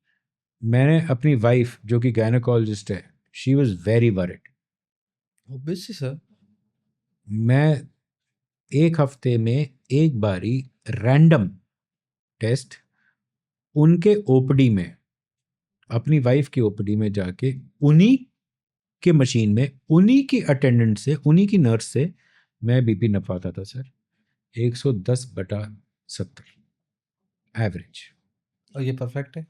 मैंने अपनी वाइफ जो कि गायनेकोलॉजिस्ट है, she was very worried. Obviously sir. मैं एक हफ्ते में एक बारी रैंडम टेस्ट उनके ओपीडी में, अपनी वाइफ की ओपीडी में जाके, उन्हीं के मशीन में, उन्हीं की अटेंडेंट से, उन्हीं की नर्स से मैं बीपी नपाता था सर, 110/70 एवरेज। और ये परफेक्ट है।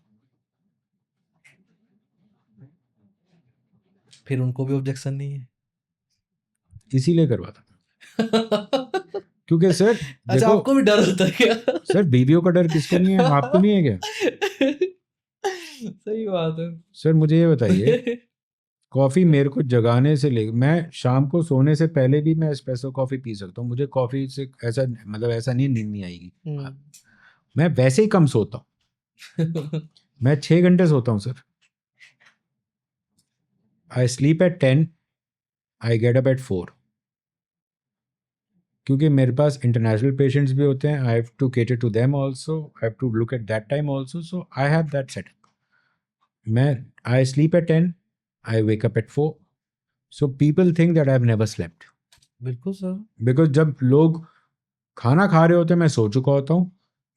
फिर उनको भी ऑब्जेक्शन नहीं है। इसीलिए करवाता क्योंकि सर अच्छा, देखो आपको भी डर होता है क्या? सर, बीवियों का डर किसको नहीं है, आपको नहीं है क्या? सही बात है। सर मुझे ये बताइए, कॉफ़ी मेरे को जगाने से ले, मैं शाम को सोने से पहले भी मैं एस्प्रेसो कॉफ़ी पी सकता हूँ, मुझे कॉफ़ी से ऐसा मतलब ऐसा नहीं नींद नहीं आएगी। मैं वैसे ही कम सोता हूँ, मैं 6 घंटे सोता हूँ sir. I sleep at 10, I get up at 4, क्योंकि मेरे पास इंटरनेशनल पेशेंट्स भी होते हैं, I have to cater to them also, I have to look at that time also, so I have that setup. मैं I sleep at 10, I wake up at 4, so people think that I have never slept. बिल्कुल sir. Because जब लोग खाना खा रहे होते हैं मैं सो चुका होता हूँ,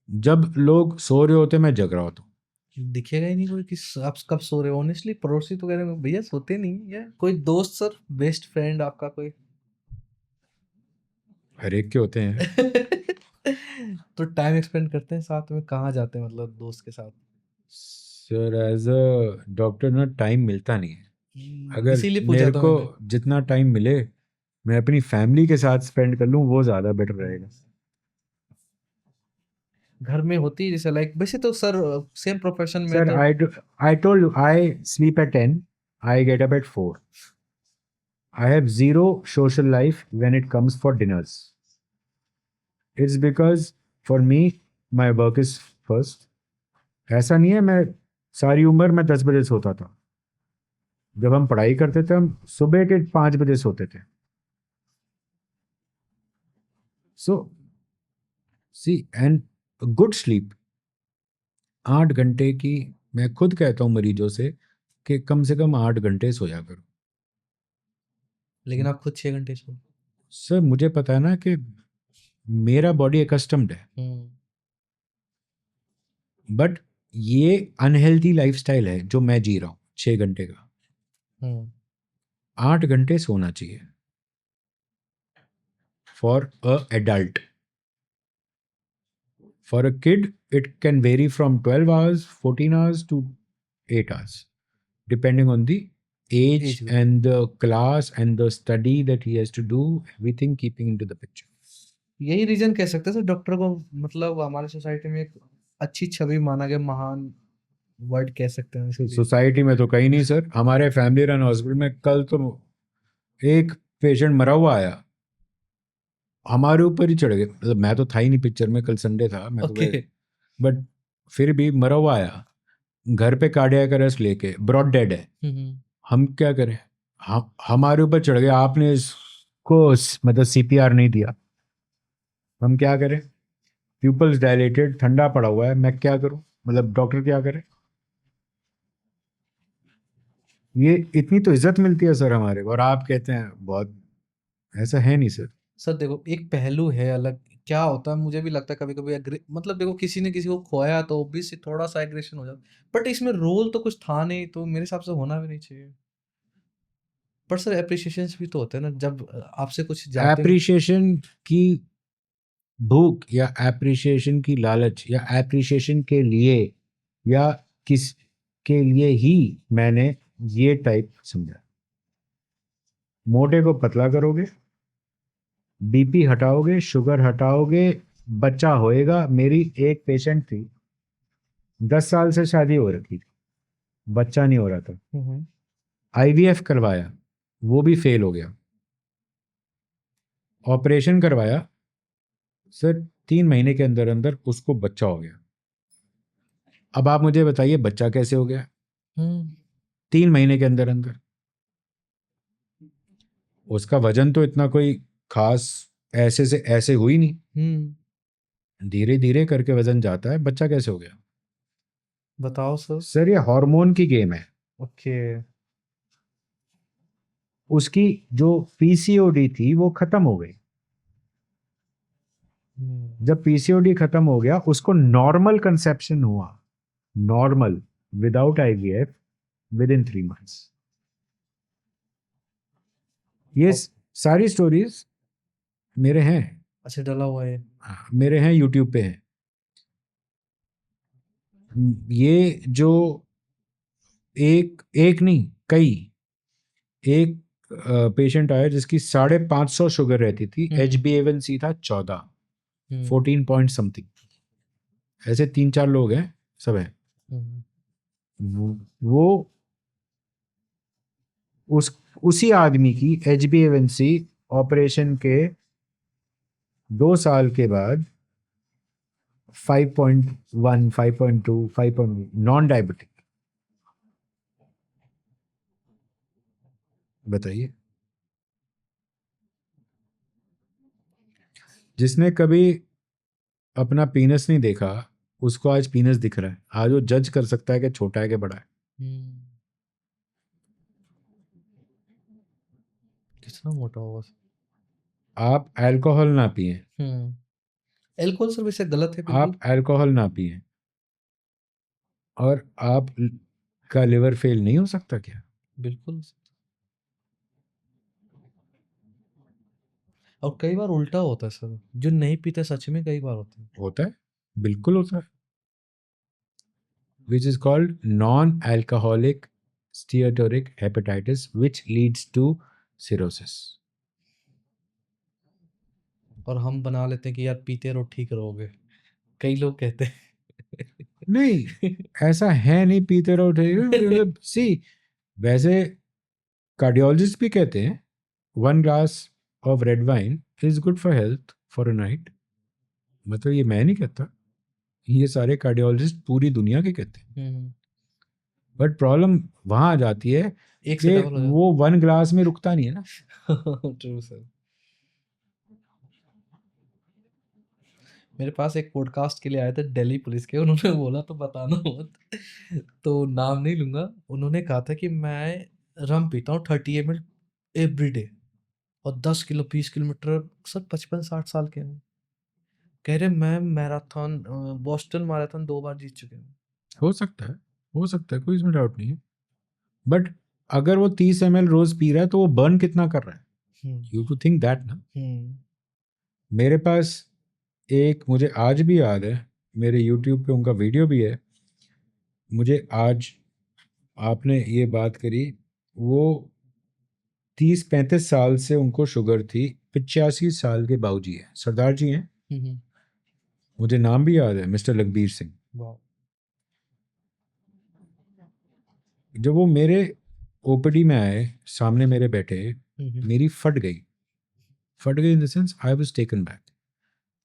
जब लोग सो रहे होते हैं मैं जग रहा होता हूँ। दिखेगा ही नहीं कोई कि आप कब सो रहे हो। ऑनेस्टली पड़ोसी तो कह रहे हैं भैया सोते नहीं है। कोई दोस्त सर, बेस्ट फ्रेंड आपका कोई? हर एक के होते हैं। तो टाइम एक्सपेंड करते हैं साथ में, कहाँ जाते हैं मतलब दोस्त के साथ? सर एज अ डॉक्टर ना टाइम मिलता नहीं है। अगर इसीलिए पूछा मेरे था को मैंने। जितना टाइम मिले मैं अपनी फैमिली के साथ स्पेंड कर लूँ, वो ज़्यादा बेटर रहेगा। घर में होती है जैसे लाइक, वैसे तो सर सेम प्रोफेशन में सर तो। I told you, I sleep at 10, I get up at 4, I have zero social life when it comes for dinners. It's because for me my work is first. ऐसा नहीं है मैं सारी उम्र मैं 10 बजे सोता था। जब हम पढ़ाई करते थे हम सुबह के 5 बजे सोते थे। सो सी एंड गुड स्लीप 8 घंटे की, मैं खुद कहता हूँ मरीजों से कि कम से कम 8 घंटे सोया करो। लेकिन आप खुद 6 घंटे सो। सर मुझे पता है ना कि मेरा बॉडी एकस्टम्ड है, बट ये अनहेल्थी लाइफस्टाइल है जो मैं जी रहा हूँ 6 घंटे का। 8 घंटे सोना चाहिए for a adult. For a kid it can very from 12 hours, 14 hours to 8 hours, depending on the age age group. and the class and the study that he has to do, everything keeping into the picture. यही reason कह सकते हैं sir doctor को मतलब हमारे society में एक अच्छी छवि माना गया, महान वर्ड कह सकते हैं इसके लिए। सोसाइटी में तो कहीं नहीं सर, हमारे फैमिली रन हॉस्पिटल में कल तो एक पेशेंट मरा हुआ आया, हमारे ऊपर ही चढ़ गए। मतलब मैं तो था ही नहीं पिक्चर में, कल संडे था, मैं तो ओके। बट फिर भी मरा हुआ आया, घर पे कार्डियक अरेस्ट लेके, ब्रॉड डेड है। हम क्या करें, हमारे ऊपर चढ़ गए, आपने इसको मतलब सीपीआर नहीं दिया, हम क्या करें? प्यूपल्स डायलेटेड, ठंडा पड़ा हुआ है, मैं क्या करूं? मतलब डॉक्टर क्या करे? ये इतनी तो इज्जत मिलती है सर हमारे को, और आप कहते हैं बहुत, ऐसा है नहीं सर। सर देखो एक पहलू है अलग। क्या होता है मुझे भी लगता है कभी कभी मतलब देखो किसी ने किसी को खोया तो ऑब्वियसली थोड़ा सा एग्रेशन हो जाता, बट इसमें रोल तो कुछ था नहीं तो मेरे हिसाब से होना भी नहीं चाहिए। पर सर एप्रिसिएशन भी तो होते हैं ना जब आपसे कुछ जाते हैं। एप्रिशिएशन की भूख या एप्रिशिएशन की लालच या एप्रिशिएशन के लिए या किस के लिए ही मैंने ये टाइप समझा। मोटे को पतला करोगे, बीपी हटाओगे, शुगर हटाओगे, बच्चा होएगा। मेरी एक पेशेंट थी, 10 साल से शादी हो रखी थी, बच्चा नहीं हो रहा था, आईवीएफ करवाया, वो भी फेल हो गया, ऑपरेशन करवाया सर, 3 महीने के अंदर अंदर उसको बच्चा हो गया। अब आप मुझे बताइए बच्चा कैसे हो गया? 3 महीने के अंदर अंदर। उसका वजन तो इतना कोई खास ऐसे से ऐसे हुई नहीं, धीरे धीरे करके वजन जाता है। बच्चा कैसे हो गया? बताओ सर। सर ये हार्मोन की गेम है। ओके। उसकी जो पीसीओडी थी वो खत्म हो गई। जब पीसीओडी खत्म हो गया, उसको नॉर्मल कंसेप्शन हुआ, normal without IVF, with in 3 months। ये सारी स्टोरीज मेरे हैं। अच्छा डला हुआ है। मेरे हैं, यूट्यूब पे हैं। ये जो एक एक नहीं, कई एक पेशेंट आया जिसकी 550 शुगर रहती थी, HbA1c था 14, 14 पॉइंट समथिंग। ऐसे 3-4 लोग हैं, सब हैं। वो उसी आदमी की HbA1c ऑपरेशन के 2 साल के बाद 5.1, 5.2, 5.1, नॉन डायबिटिक। बताइए, जिसने कभी अपना पीनस नहीं देखा उसको आज पीनस दिख रहा है। आज वो जज कर सकता है कि छोटा है कि बड़ा है। कितना मोटा होगा? आप अल्कोहल ना पिए, अल्कोहल सर वैसे गलत है आप बिल्कुल। अल्कोहल ना पिए और आप का लिवर फेल नहीं हो सकता क्या? बिल्कुल। और कई बार उल्टा होता है सर, जो नहीं पीते सच में कई बार होता है। होता है, बिल्कुल होता है। which is called non-alcoholic steatotic hepatitis which leads to cirrhosis. और हम बना लेते हैं कि यार पीते रहो ठीक रहोगे, कई लोग कहते हैं। नहीं, ऐसा है नहीं, पीते रहो ठीक है, मतलब सी, वैसे कार्डियोलॉजिस्ट भी कहते हैं 1 glass of red wine is good for health for a night. मतलब ये मैं नहीं कहता, ये सारे कार्डियोलॉजिस्ट पूरी दुनिया के कहते हैं। बट प्रॉब्लम वहां आ जाती है एक से कि डबल हो वो 1 ग्लास में रुकता नहीं है ना। जाता। True sir. मेरे पास एक पॉडकास्ट के लिए आए थे दिल्ली पुलिस के, उन्होंने बोला तो बताना मत, तो नाम नहीं लूंगा। उन्होंने कहा था कि मैं रम पीता हूँ 30 ml एवरी डे, और 10 किलो 20 किलोमीटर। सर 55-60 साल के हैं, कह रहे मैं मैराथन, बोस्टन मैराथन 2 बार जीत चुके हैं। हो सकता है, हो सकता है, कोई इसमें डाउट नहीं है। बट अगर वो 30 ml रोज पी रहा है तो वो बर्न कितना कर रहा है? यू टू थिंक दैट ना। मेरे पास एक, मुझे आज भी याद है, मेरे यूट्यूब पे उनका वीडियो भी है। मुझे आज, आपने ये बात करी, वो 30-35 साल से उनको शुगर थी, 85 साल के बाबूजी हैं, सरदार जी हैं। मुझे नाम भी याद है, मिस्टर लखबीर सिंह। जब वो मेरे ओपीडी में आए, सामने मेरे बैठे, मेरी फट गई इन the sense I was taken back.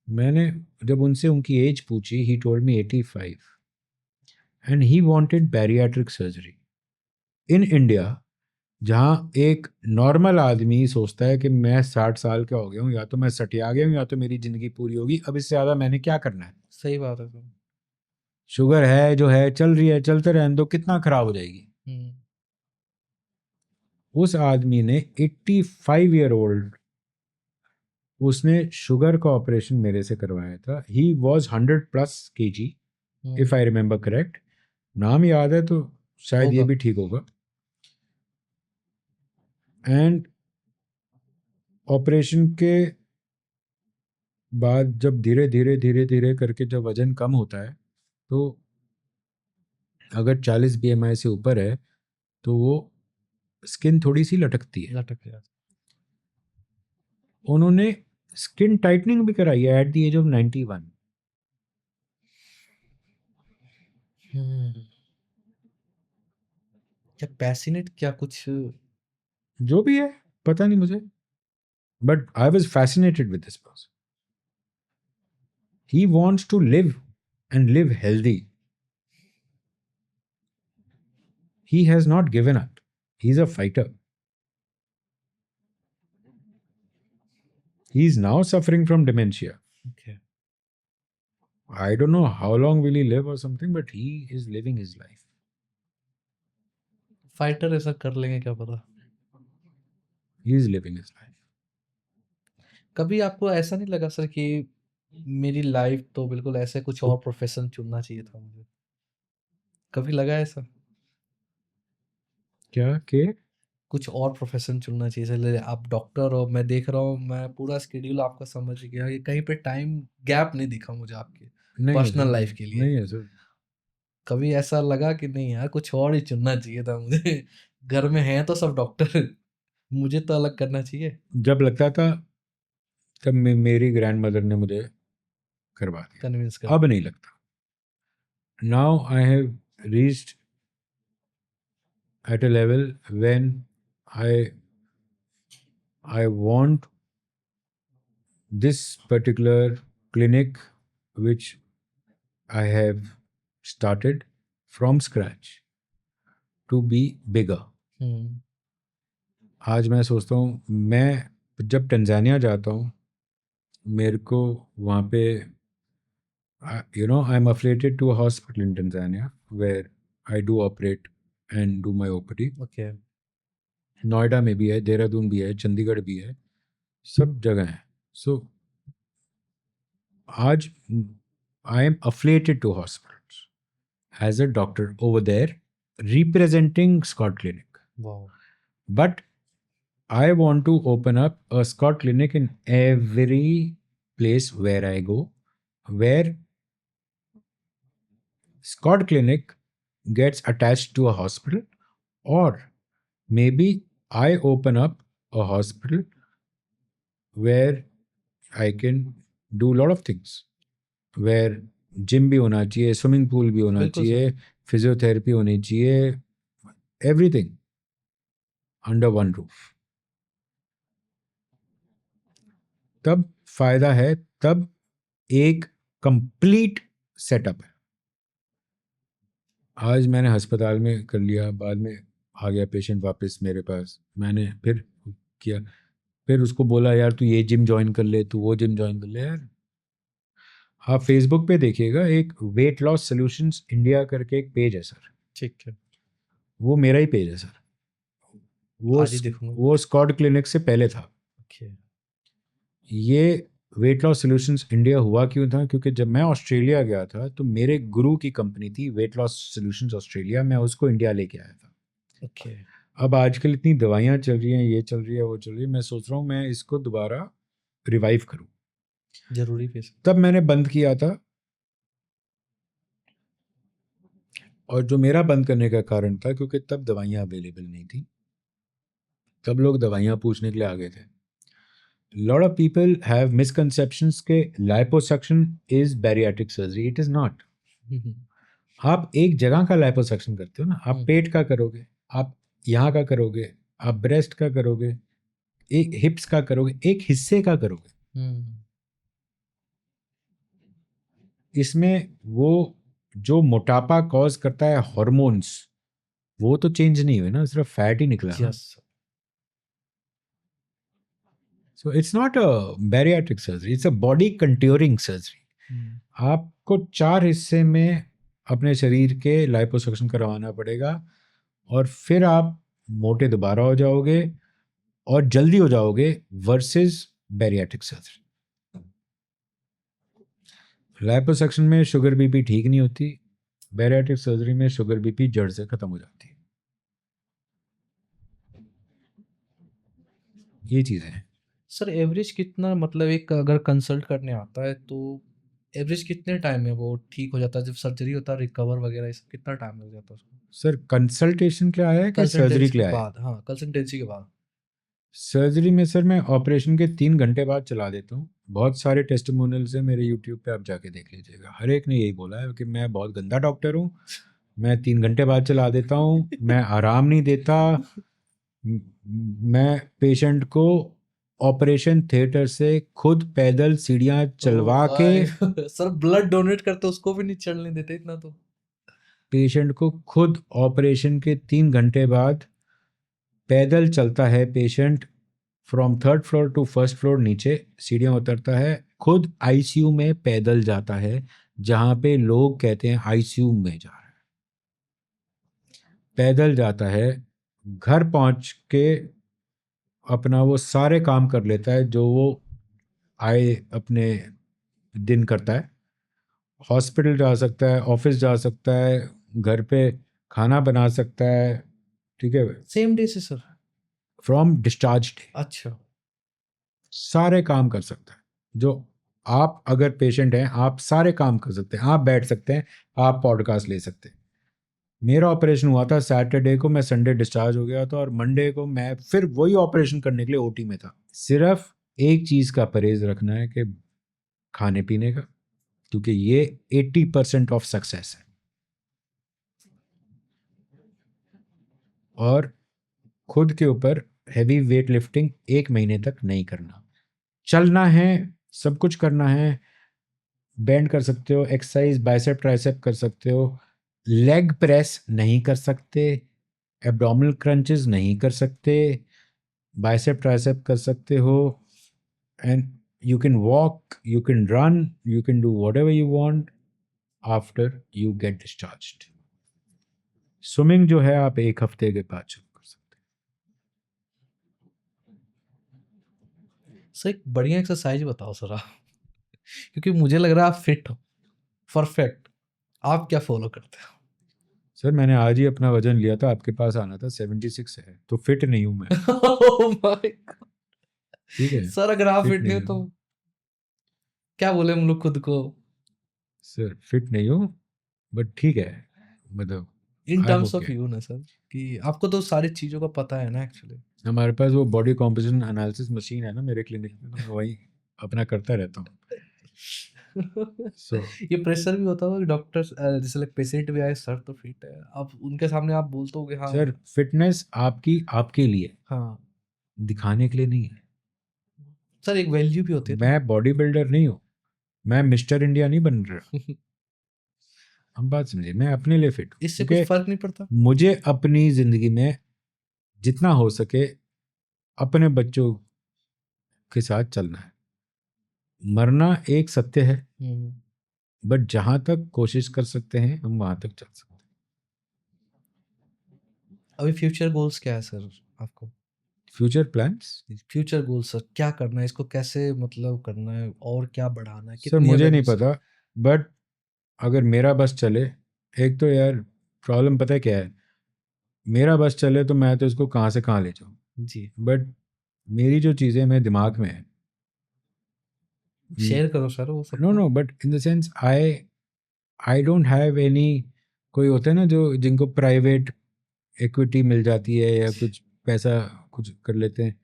मैंने जब उनसे उनकी एज पूछी, he told me 85 and he wanted bariatric surgery in India, जहाँ एक नॉर्मल आदमी सोचता है कि मैं 60 साल का हो गया हूँ, या तो मैं सटिया गया हूँ या तो मेरी ज़िंदगी पूरी होगी, अब इससे ज़्यादा मैंने क्या करना है। सही बात है सर। शुगर है जो है, चल रही है, चलते रहने दो, कितना खराब हो जाएगी। उस आदमी ने 85 ईयर ओल्ड, उसने शुगर का ऑपरेशन मेरे से करवाया था। He was 100+ kg if I remember correct. नाम याद है तो शायद ये भी ठीक होगा। एंड ऑपरेशन के बाद जब धीरे धीरे करके जब वजन कम होता है, तो अगर 40 BMI से ऊपर है तो वो स्किन थोड़ी सी लटकती है। लटक गया। उन्होंने स्किन टाइटनिंग भी कराई है एट द एज ऑफ 91। क्या पैसिनेट, क्या कुछ? जो भी है पता नहीं मुझे, but I was fascinated with this person. He wants to live and live healthy. He has not given up. He's a fighter. He's now suffering from dementia. Okay. I don't know how long will he live or something, but he is living his life. Fighter ऐसा कर लेंगे क्या पता। He is living his life. कभी आपको ऐसा नहीं लगा सर कि मेरी लाइफ तो बिल्कुल ऐसे, कुछ और प्रोफेशन चुनना चाहिए था मुझे? कभी लगा ऐसा? क्या के? कुछ और प्रोफेशन चुनना चाहिए, जैसे आप डॉक्टर हो, मैं देख रहा हूँ, मैं पूरा शेड्यूल आपका समझ गया, ये कहीं पे टाइम गैप नहीं दिखा मुझे आपके नहीं पर्सनल लाइफ के लिए। नहीं है सर। कभी ऐसा लगा कि नहीं यार कुछ और ही चुनना चाहिए था मुझे? घर में हैं तो सब डॉक्टर। मुझे तो अलग करना चाहिए। जब लगता था तब मेरी ग्रैंड मदर ने मुझे करवा दिया, कन्विंस कर अब नहीं लगता. Now I have reached at a level when I want this particular clinic which I have started from scratch to be bigger. आज मैं सोचता हूँ, मैं जब टंजानिया जाता हूँ मेरे को वहाँ पे I am affiliated to a hospital in Tanzania where I do operate and do my OPD. Okay. Noida में भी है, देहरादून भी है, चंडीगढ़ भी है, सब जगह है. सो आज I am affiliated to hospitals as a doctor over there representing Scott Clinic. Wow. But I want to open up a Scott Clinic in every place where I go, where Scott Clinic gets attached to a hospital, or maybe I open up a hospital where I can do a lot of things. Where gym भी होना चाहिए, swimming pool भी होना बिल्कुल चाहिए, physiotherapy होनी चाहिए, everything under one roof. तब फायदा है, तब एक कंप्लीट सेटअप है. आज मैंने अस्पताल में कर लिया, बाद में आ गया पेशेंट वापस मेरे पास, मैंने फिर किया, फिर उसको बोला यार तू ये जिम ज्वाइन कर ले, तू वो जिम ज्वाइन कर ले. यार आप फेसबुक पे देखिएगा, एक वेट लॉस सॉल्यूशंस इंडिया करके एक पेज है सर, ठीक है। वो मेरा ही पेज है सर. आज ही देखूंगा। वो स्कॉट क्लिनिक से पहले था. ओके। ये वेट लॉस सॉल्यूशंस इंडिया हुआ क्यों था? क्योंकि जब मैं ऑस्ट्रेलिया गया था तो मेरे गुरु की कंपनी थी वेट लॉस सॉल्यूशंस ऑस्ट्रेलिया, मैं उसको इंडिया लेके आया था. ओके। अब आजकल इतनी दवाइयाँ चल रही हैं, ये चल रही है, वो चल रही है, मैं सोच रहा हूँ मैं इसको दोबारा रिवाइव करूँ. जरूरी भी। तब मैंने बंद किया था, और जो मेरा बंद करने का कारण था क्योंकि तब दवाइयाँ अवेलेबल नहीं थी, तब लोग दवाइयाँ पूछने के लिए आ गए थे. lot of people have misconceptions के liposuction is bariatric surgery. It is not. आप एक जगह का liposuction करते हो ना, आप पेट का करोगे, आप यहाँ का करोगे, आप ब्रेस्ट का करोगे, एक हिप्स का करोगे, एक हिस्से का करोगे. इसमें वो जो मोटापा कॉज करता है हॉर्मोन्स, वो तो चेंज नहीं हुए ना, सिर्फ फैट ही निकला. Yes. So it's not a bariatric surgery, it's a body contouring surgery. आपको 4 हिस्से में अपने शरीर के लाइपोसक्शन करवाना पड़ेगा, और फिर आप मोटे दोबारा हो जाओगे और जल्दी हो जाओगे, वर्सेस बैरियाट्रिक सर्जरी. लाइपोसक्शन में शुगर बीपी ठीक नहीं होती, बैरियाट्रिक सर्जरी में शुगर बीपी जड़ से खत्म हो जाती है. ये चीज़ें हैं. सर एवरेज कितना, मतलब एक अगर कंसल्ट करने आता है तो एवरेज कितने टाइम में वो ठीक हो जाता है? जब सर्जरी होता है रिकवर वगैरह, ये सब कितना टाइम लग जाता है उसको? सर कंसल्टेशन के लिए आया है कि सर्जरी के लिए आया है? बाद, हाँ कंसल्टेंसी के बाद। सर्जरी में सर मैं ऑपरेशन के 3 घंटे बाद चला देता हूँ. बहुत सारे टेस्टिमोनियल्स हैं मेरे यूट्यूब पे, आप जाके देख लीजिएगा. हर एक ने यही बोला है कि मैं बहुत गंदा डॉक्टर हूँ, मैं 3 घंटे बाद चला देता हूँ, मैं आराम नहीं देता, मैं पेशेंट को ऑपरेशन थिएटर से खुद पैदल सीढ़ियाँ चलवा के सर ब्लड डोनेट करते उसको भी नहीं चलने देते इतना तो। पेशेंट को खुद ऑपरेशन के 3 घंटे बाद पैदल चलता है patient, from 3rd floor to 1st floor नीचे सीढ़ियाँ उतरता है, खुद आईसीयू में पैदल जाता है, जहाँ पे लोग कहते हैं आईसीयू में जा रहा है, पैदल जाता है, घर पहुँच के अपना वो सारे काम कर लेता है जो वो आए अपने दिन करता है. हॉस्पिटल जा सकता है, ऑफिस जा सकता है, घर पे खाना बना सकता है, ठीक है, सेम डे से सर? From discharge day. अच्छा। सारे काम कर सकता है. जो आप अगर पेशेंट हैं, आप सारे काम कर सकते हैं, आप बैठ सकते हैं, आप पॉडकास्ट ले सकते हैं, मेरा ऑपरेशन हुआ था सैटरडे को, मैं संडे डिस्चार्ज हो गया था और मंडे को मैं फिर वही ऑपरेशन करने के लिए ओटी में था। सिर्फ एक चीज़ का परहेज रखना है कि खाने पीने का, क्योंकि ये 80% ऑफ सक्सेस है। और खुद के ऊपर हैवी वेट लिफ्टिंग 1 महीने तक नहीं करना। चलना है, सब कुछ करना है, बेंड कर सकते हो, एक्सरसाइज बाइसेप ट्राइसेप कर सकते हो, लेग प्रेस नहीं कर सकते, एब्डोमिनल क्रंचेस नहीं कर सकते, बाइसेप ट्राइसेप कर सकते हो, and you can walk, you can run, you can do whatever you want after you get discharged. Swimming जो है आप 1 हफ्ते के बाद शुरू कर सकते सर एक बढ़िया एक्सरसाइज बताओ सर आप, क्योंकि मुझे लग रहा है आप फिट हो परफेक्ट। आप क्या फॉलो करते हो? सर मैंने आज ही अपना वजन लिया था, आपके पास आना था, 76 है, तो फिट नहीं हूं मैं। Oh my God! ठीक है, सर अगर आप फिट फिट नहीं नहीं हो तो हूँ क्या बोले हम लोग खुद को? सर, फिट नहीं हूँ, बट ठीक है, मतलब in I am terms of okay. You ना सर, कि आपको तो सारी चीजों का पता है ना एक्चुअली। हमारे पास वो बॉडी कॉम्पोजिशन एनालिसिस मशीन है ना मेरे क्लिनिक में, तो मैं वही अपना करता रहता हूँ। सो ये प्रेशर भी होता होगा कि डॉक्टर्स जैसे लाइक पेशेंट भी आए, सर तो फिट है, आप उनके सामने आप बोलते होगे हाँ। सर फिटनेस आपकी आपके लिए, हाँ दिखाने के लिए नहीं है। सर, एक वैल्यू भी होती है ना। मैं बॉडी बिल्डर नहीं हूँ, मैं मिस्टर इंडिया नहीं बन रहा। हम बात समझिए, मैं अपने लिए फिट हूँ इससे कुछ क्योंकि फर्क नहीं पड़ता। मुझे अपनी जिंदगी में जितना हो सके अपने बच्चों के साथ चलना है। मरना एक सत्य है, हम्म। बट जहां तक कोशिश कर सकते हैं हम वहां तक चल सकते हैं। अभी फ्यूचर गोल्स क्या है सर आपको? Future plans, future goals sir, क्या करना है, इसको कैसे मतलब करना है और क्या बढ़ाना है, सर कितनी मुझे नहीं अवेयरनेस? पता, बट अगर मेरा बस चले, एक तो यार प्रॉब्लम पता है क्या है, मेरा बस चले तो मैं तो इसको कहाँ से कहाँ ले जाऊँ, जी, बट मेरी जो चीज़ें मेरे दिमाग में है, शेयर करो सर वो नो सबको। No, but in the sense I I don't have any, कोई होते हैं ना जो जिनको प्राइवेट इक्विटी मिल जाती है या कुछ पैसा कुछ कर लेते हैं,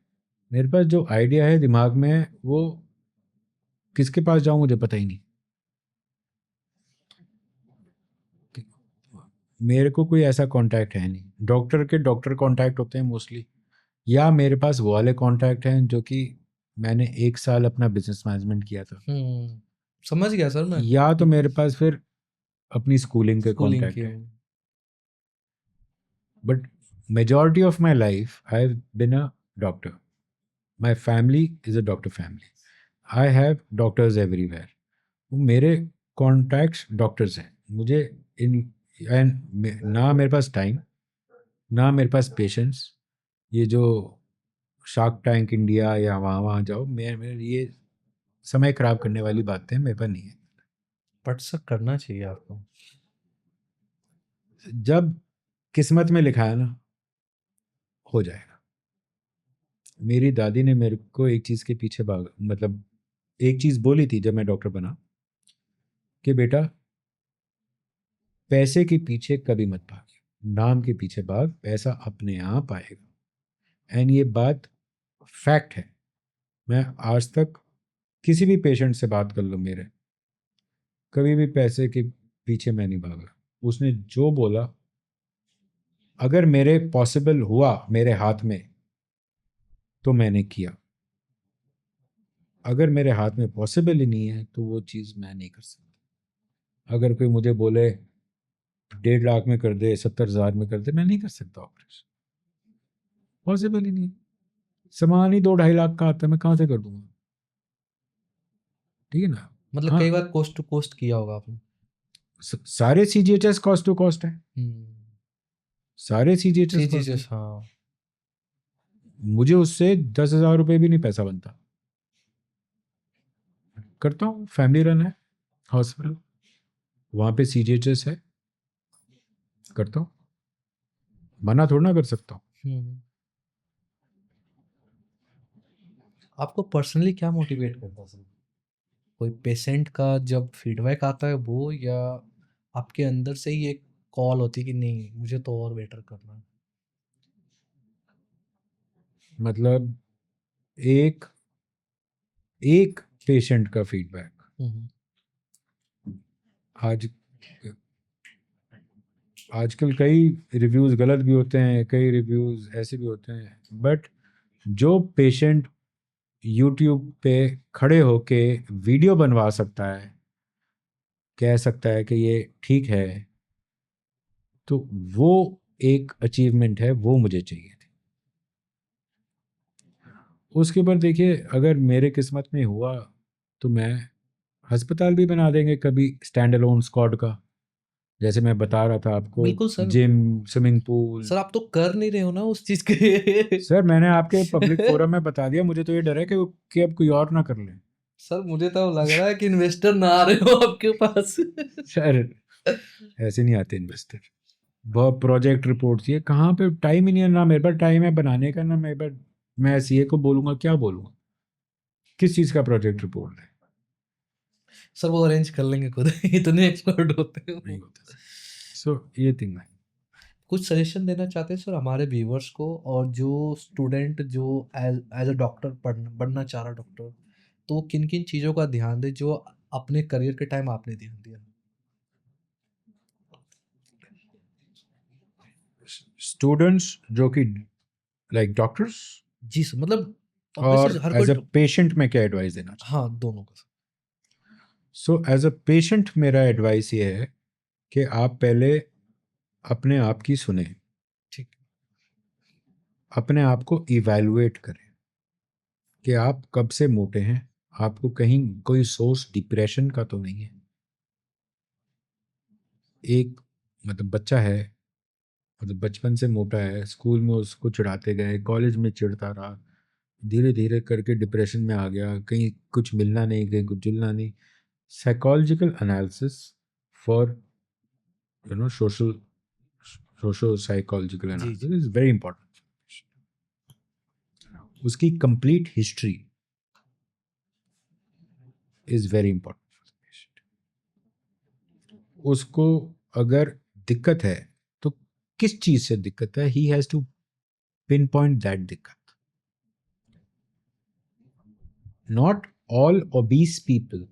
मेरे पास जो आइडिया है दिमाग में वो किसके पास जाऊं मुझे पता ही नहीं। मेरे को कोई ऐसा कांटेक्ट है नहीं, डॉक्टर के डॉक्टर कांटेक्ट होते हैं मोस्टली, या मेरे पास वो वाले कांटेक्ट हैं जो कि मैंने 1 साल अपना बिजनेस मैनेजमेंट किया था, समझ गया सर मैं। या तो मेरे पास फिर अपनी स्कूलिंग के स्कूलिंग की कांटेक्ट है। हूँ। But majority of my life I have been a doctor, my family is a doctor family, I have doctors everywhere, वो मेरे कॉन्टैक्ट्स डॉक्टर्स हैं। मुझे इन एंड ना मेरे पास टाइम, ना मेरे पास पेशेंस, ये जो शार्क टैंक इंडिया या वहाँ वहाँ जाओ, मेरे ये समय खराब करने वाली बातें मेरे पास नहीं है। बट सर करना चाहिए आपको। जब किस्मत में लिखा है ना, हो जाएगा। मेरी दादी ने मेरे को एक चीज़ के पीछे भाग, मतलब एक चीज़ बोली थी जब मैं डॉक्टर बना, कि बेटा पैसे के पीछे कभी मत भाग, नाम के पीछे भाग, पैसा अपने आप आएगा। एंड ये बात फैक्ट है। मैं आज तक किसी भी पेशेंट से बात कर लो मेरे, कभी भी पैसे के पीछे मैं नहीं भागा। उसने जो बोला, अगर मेरे पॉसिबल हुआ मेरे हाथ में तो मैंने किया, अगर मेरे हाथ में पॉसिबल ही नहीं है तो वो चीज़ मैं नहीं कर सकता। अगर कोई मुझे बोले 1.5 लाख में कर दे, 70,000 में कर दे, मैं नहीं कर सकता ऑपरेशन, पॉसिबल ही नहीं है। सामान ही 2-2.5 लाख का आता है, मैं कहाँ से कर दूंगा? ठीक है ना। मतलब हाँ, कई बार कोस्ट टू कोस्ट किया होगा आपने। सारे CGHS कॉस्ट टू कॉस्ट है, हम्म। सारे CGHS जी जी कॉस्ट जी है। हाँ। मुझे उससे 10,000 रुपये भी नहीं पैसा बनता, करता हूँ, फैमिली रन है हॉस्पिटल, वहाँ पे CGHS है, करता हूँ, मना थोड़ा ना कर सकता हूँ। हम्म। आपको पर्सनली क्या मोटिवेट करता है सर? कोई पेशेंट का जब फीडबैक आता है वो, या आपके अंदर से ही एक कॉल होती कि नहीं मुझे तो और बेटर करना है। मतलब एक एक पेशेंट का फीडबैक हम्म, आज आजकल कई रिव्यूज गलत भी होते हैं, कई रिव्यूज ऐसे भी होते हैं, बट जो पेशेंट यूट्यूब पे खड़े होके वीडियो बनवा सकता है, कह सकता है कि ये ठीक है, तो वो एक अचीवमेंट है, वो मुझे चाहिए थी। उसके बाद देखिए, अगर मेरे किस्मत में हुआ तो मैं अस्पताल भी बना देंगे कभी स्टैंड अलोन स्क्वाड का, जैसे मैं बता रहा था आपको, बिल्कुल sir. Gym, swimming pool. Sir आप तो कर नहीं रहे हो ना उस चीज के। सर मैंने आपके पब्लिक फोरम में बता दिया, मुझे तो ये डर है कि अब कोई और ना कर ले। सर मुझे तो लग रहा है कि इन्वेस्टर ना आ रहे हो आपके पास। सर ऐसे नहीं आते इन्वेस्टर, बहुत प्रोजेक्ट रिपोर्ट चाहिए, कहाँ पे टाइम ही नहीं है, ना मेरे पास टाइम है बनाने का, ना मेरे पास, मैं सीए को बोलूंगा क्या बोलूंगा, किस चीज़ का प्रोजेक्ट रिपोर्ट है, सर वो अरेंज कर लेंगे खुद, इतने एक्सपर्ट होते हैं नहीं वो। होता। सो ये थिंग है। कुछ सजेशन देना चाहते हैं सर हमारे व्यूवर्स को, और जो स्टूडेंट जो एज एज अ डॉक्टर बनना चाह रहा डॉक्टर, तो किन किन चीज़ों का ध्यान दे जो अपने करियर के टाइम आपने ध्यान दिया? स्टूडेंट्स जो कि लाइक डॉक्टर्स, जी सर, मतलब और ऑब्वियसली हर कोई एज अ पेशेंट में क्या एडवाइस देना चाहिए? हाँ, दोनों का sir. So as a patient मेरा एडवाइस ये है कि आप पहले अपने आप की सुने, ठीक। अपने आप को इवैल्यूएट करें कि आप कब से मोटे हैं, आपको कहीं कोई सोर्स डिप्रेशन का तो नहीं है। एक मतलब बच्चा है, मतलब बचपन से मोटा है, स्कूल में उसको चिढ़ाते गए, कॉलेज में चिढ़ता रहा, धीरे धीरे करके डिप्रेशन में आ गया, कहीं कुछ मिलना नहीं, कहीं कुछ जुलना नहीं। Psychological analysis for social socio psychological जी, एनालिसिस जी। Is very important. उसकी complete history is very important. उसको अगर दिक्कत है तो किस चीज से दिक्कत है, he has to pinpoint that दिक्कत। Not all obese people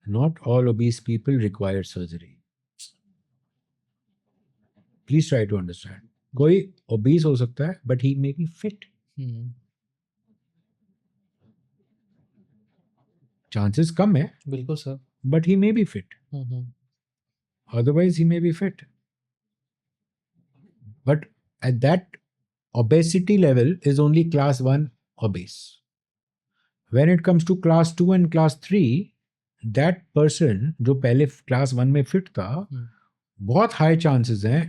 not all obese people require surgery, please try to understand. कोई ओबीस हो सकता है but he may be fit, हुँ, चांसेस कम है, बिल्कुल sir. But he may be fit, हुँ, हुँ। otherwise he may be fit, but at that obesity level is only class 1 obese. When it comes to class 2 and class 3, that person जो पहले class 1 में fit था, हुँ, बहुत high chances हैं,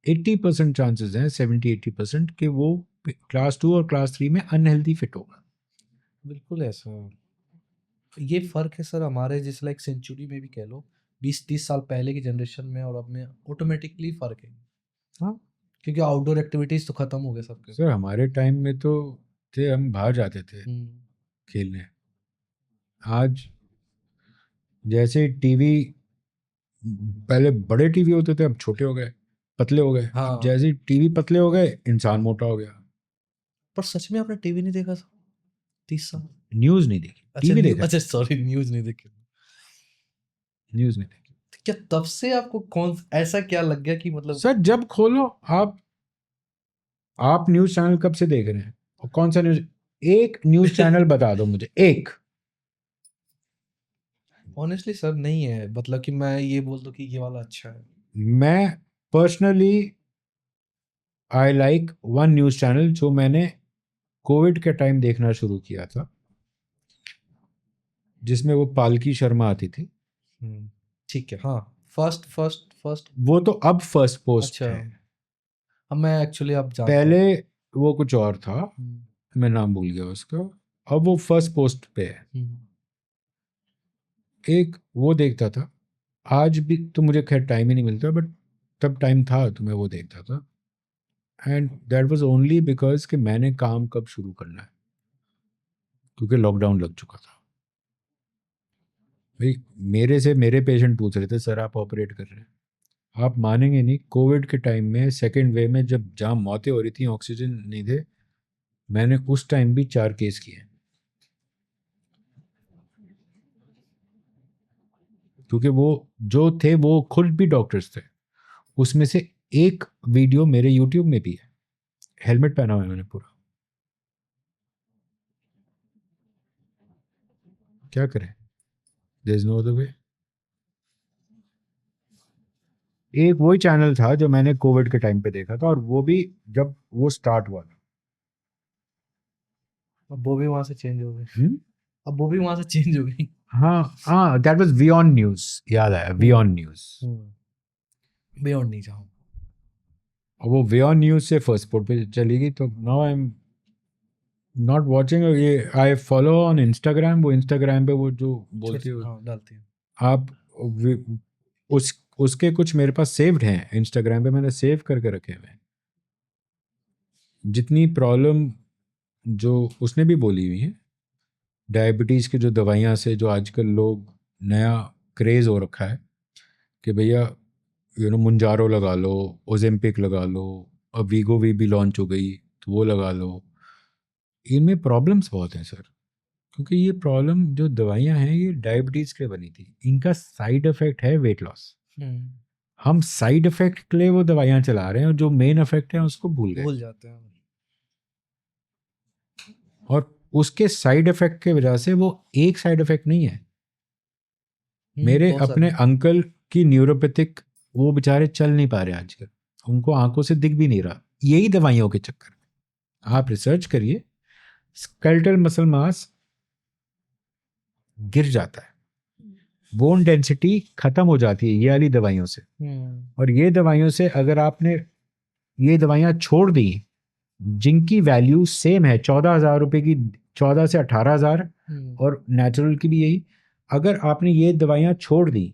80% chances हैं, 70-80% कि वो क्लास 2 और क्लास 3 में अनहेल्दी फिट होगा। बिल्कुल ऐसा। ये फ़र्क है सर हमारे जैसे लाइक सेंचुरी में भी कह लो, 20-30 साल पहले की जनरेशन में और अब में ऑटोमैटिकली फ़र्क है। हाँ क्योंकि आउटडोर एक्टिविटीज़ तो ख़त्म हो गए सबके। सर, हमारे टाइम में तो थे, हम बाहर जाते थे हुँ, खेलने। आज जैसे टीवी, पहले बड़े टीवी होते थे, अब छोटे हो गए, पतले हो गए। अब हाँ, जैसे टीवी पतले हो गए, इंसान मोटा हो गया। पर सच में आपने टीवी नहीं देखा सर 30 साल? न्यूज़ नहीं देखी, टीवी देखा है, अच्छा सॉरी, न्यूज़ नहीं देखी। न्यूज़ नहीं देखी। तो क्या तब से आपको कौन ऐसा क्या लग गया कि मतलब सर जब खोलो आप न्यूज़ चैनल कब से देख रहे हैं, और कौन सा न्यूज़, एक न्यूज़ चैनल बता दो मुझे, एक। ऑनेस्टली सर नहीं है, मतलब कि मैं ये बोल दूँ कि ये वाला अच्छा है। मैं personally I like one news channel जो मैंने कोविड के टाइम देखना शुरू किया था, जिसमें वो पालकी शर्मा आती थी। हुँ, ठीक है, हाँ। फर्स्ट वो तो अब फर्स्ट पोस्ट अच्छा, है, अब मैं एक्चुअली अब जानता पहले हूँ। वो कुछ और था, हुँ, मैं नाम भूल गया उसका। अब वो फर्स्ट पोस्ट पे है। हुँ, एक वो देखता था, आज भी तो मुझे खैर टाइम ही नहीं मिलता, बट तब टाइम था तो मैं वो देखता था। And that was only because कि मैंने काम कब शुरू करना है, क्योंकि लॉकडाउन लग चुका था। भाई मेरे से मेरे पेशेंट पूछ रहे थे, सर आप ऑपरेट कर रहे हैं, आप मानेंगे नहीं, कोविड के टाइम में सेकेंड वे में जब जहाँ मौतें हो रही थी, ऑक्सीजन नहीं थे, मैंने उस टाइम भी 4 केस किए, क्योंकि वो जो थे वो खुद भी डॉक्टर्स थे। उसमें से एक वीडियो मेरे यूट्यूब में भी है, हेलमेट पहना हुआ है मैंने पूरा। क्या करें, there is no other way. एक वही चैनल था जो मैंने कोविड के टाइम पे देखा था, और वो भी जब वो स्टार्ट हुआ था। अब वो भी वहां से चेंज हो गई। हम्म? अब वो भी वहां से चेंज हो गई। हाँ हाँ, दैट वाज वियॉन न्यूज, याद आया, वियॉन न्यूज। बियॉन्ड नहीं जाऊँ। और वो वियॉन न्यूज से फर्स्ट स्पोर्ट पे चली गई, तो now I am not watching. ये आई फॉलो ऑन इंस्टाग्राम, वो इंस्टाग्राम पे वो जो बोलती है, हाँ डालती है। आप उस उसके कुछ मेरे पास सेव्ड हैं इंस्टाग्राम पे, मैंने सेव करके रखे हुए हैं। जितनी प्रॉब्लम जो उसने भी बोली हुई है, डायबिटीज़ की जो दवाइयाँ से जो आजकल लोग नया क्रेज़ हो रखा है कि भैया मुंजारो लगा लो, ओजेम्पिक लगा लो, अब वीगो भी लॉन्च हो गई तो वो लगा लो। इनमें प्रॉब्लम्स बहुत हैं सर, क्योंकि ये प्रॉब्लम जो दवाइयाँ हैं ये डायबिटीज़ के लिए बनी थी, इनका साइड इफ़ेक्ट है वेट लॉस। हम साइड इफ़ेक्ट के लिए वो दवाइयाँ चला रहे हैं, और जो मेन इफ़ेक्ट है उसको भूल गए। भूल जाते हैं। और उसके साइड इफ़ेक्ट के वजह से, वो एक साइड इफ़ेक्ट नहीं है। मेरे बहुत अपने सारे। अंकल की न्यूरोपैथिक, वो बेचारे चल नहीं पा रहे आजकल, उनको आंखों से दिख भी नहीं रहा, यही दवाइयों के चक्कर में। आप रिसर्च करिए, स्केलेटल मसल मास गिर जाता है, बोन डेंसिटी खत्म हो जाती है ये वाली दवाइयों से। और ये दवाइयों से अगर आपने ये दवाइयाँ छोड़ दी, जिनकी वैल्यू सेम है 14,000 रुपए की, 14 से 18,000, और नेचुरल की भी यही, अगर आपने ये दवाइयाँ छोड़ दी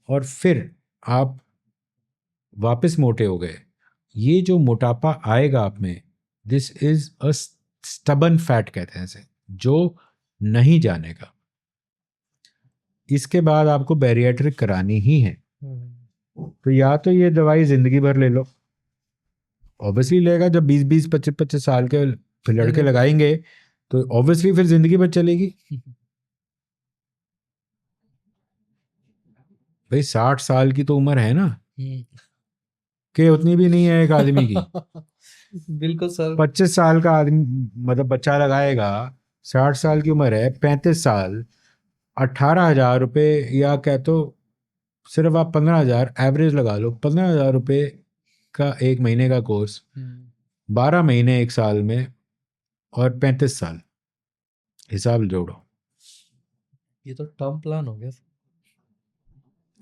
और फिर आप वापस मोटे हो गए, ये जो मोटापा आएगा आप में, this is a stubborn fat कहते हैं इसे, जो नहीं जानेगा। इसके बाद आपको बैरिएट्रिक करानी ही है। तो या तो ये दवाई जिंदगी भर ले लो, ऑब्वियसली लेगा, जब 20-20, 25-25 साल के फिर लड़के लगाएंगे तो ऑब्वियसली फिर जिंदगी भर चलेगी। भाई 60 साल की तो उम्र है ना, कि उतनी भी नहीं है एक आदमी की। बिल्कुल सर। 25 साल का आदमी मतलब बच्चा लगाएगा, 60 साल की उम्र है, 35 साल, 18,000 रुपये, या कह तो सिर्फ आप 15,000 एवरेज लगा लो, 15,000 रुपये का एक महीने का कोर्स, 12 महीने एक साल में, और 35 साल, हिसाब जोड़ो। ये तो टर्म प्लान हो गया।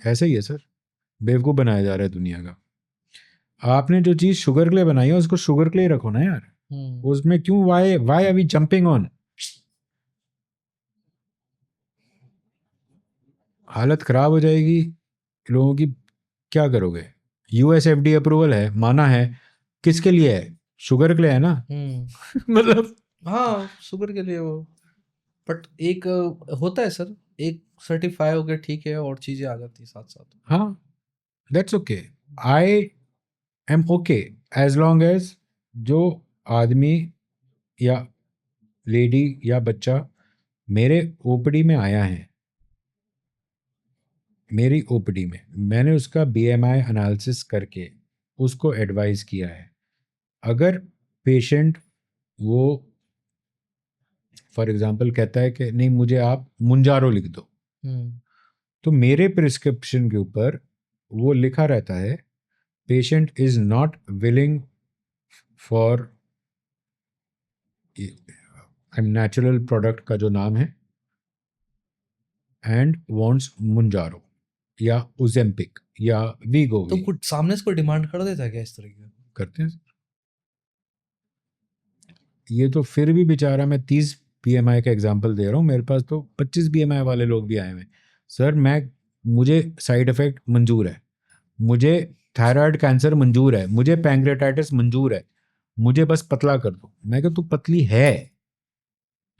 ऐसे ही है सर, बेवकूफ़ बनाया जा रहा है दुनिया का। आपने जो चीज़ शुगर के लिए बनाई है उसको शुगर के लिए रखो ना यार, उसमें क्यों, why why are we jumping on. हालत खराब हो जाएगी लोगों की, क्या करोगे। यूएसएफडी अप्रूवल है, माना है, किसके लिए है, शुगर के लिए है ना। मतलब हाँ शुगर के लिए वो, बट एक होता है सर, एक सर्टिफाई हो गया ठीक है, और चीजें आ जाती है साथ साथ। हाँ, that's okay, I am okay, as long as जो आदमी या लेडी या बच्चा मेरे ओपीडी में आया है, मेरी ओपीडी में मैंने उसका बीएमआई एनालिसिस करके उसको एडवाइस किया है। अगर पेशेंट वो फॉर एग्जांपल कहता है कि नहीं मुझे आप मुंजारो लिख दो, तो मेरे प्रिस्क्रिप्शन के ऊपर वो लिखा रहता है, patient is not willing for natural product का जो नाम है, एंड वांट्स मुंजारो या ओजेम्पिक या वीगो। तो कुछ सामने से कोई डिमांड कर देता है क्या इस तरीके का? करते हैं। ये तो फिर भी बेचारा, मैं 30 बीएमआई का एग्जांपल दे रहा हूँ, मेरे पास तो 25 बीएमआई वाले लोग भी आए हुए। सर मुझे साइड इफेक्ट मंजूर है, मुझे थायराइड कैंसर मंजूर है, मुझे पैंक्रेटाइटिस मंजूर है, मुझे बस पतला कर दो। मैं कहा तू पतली है,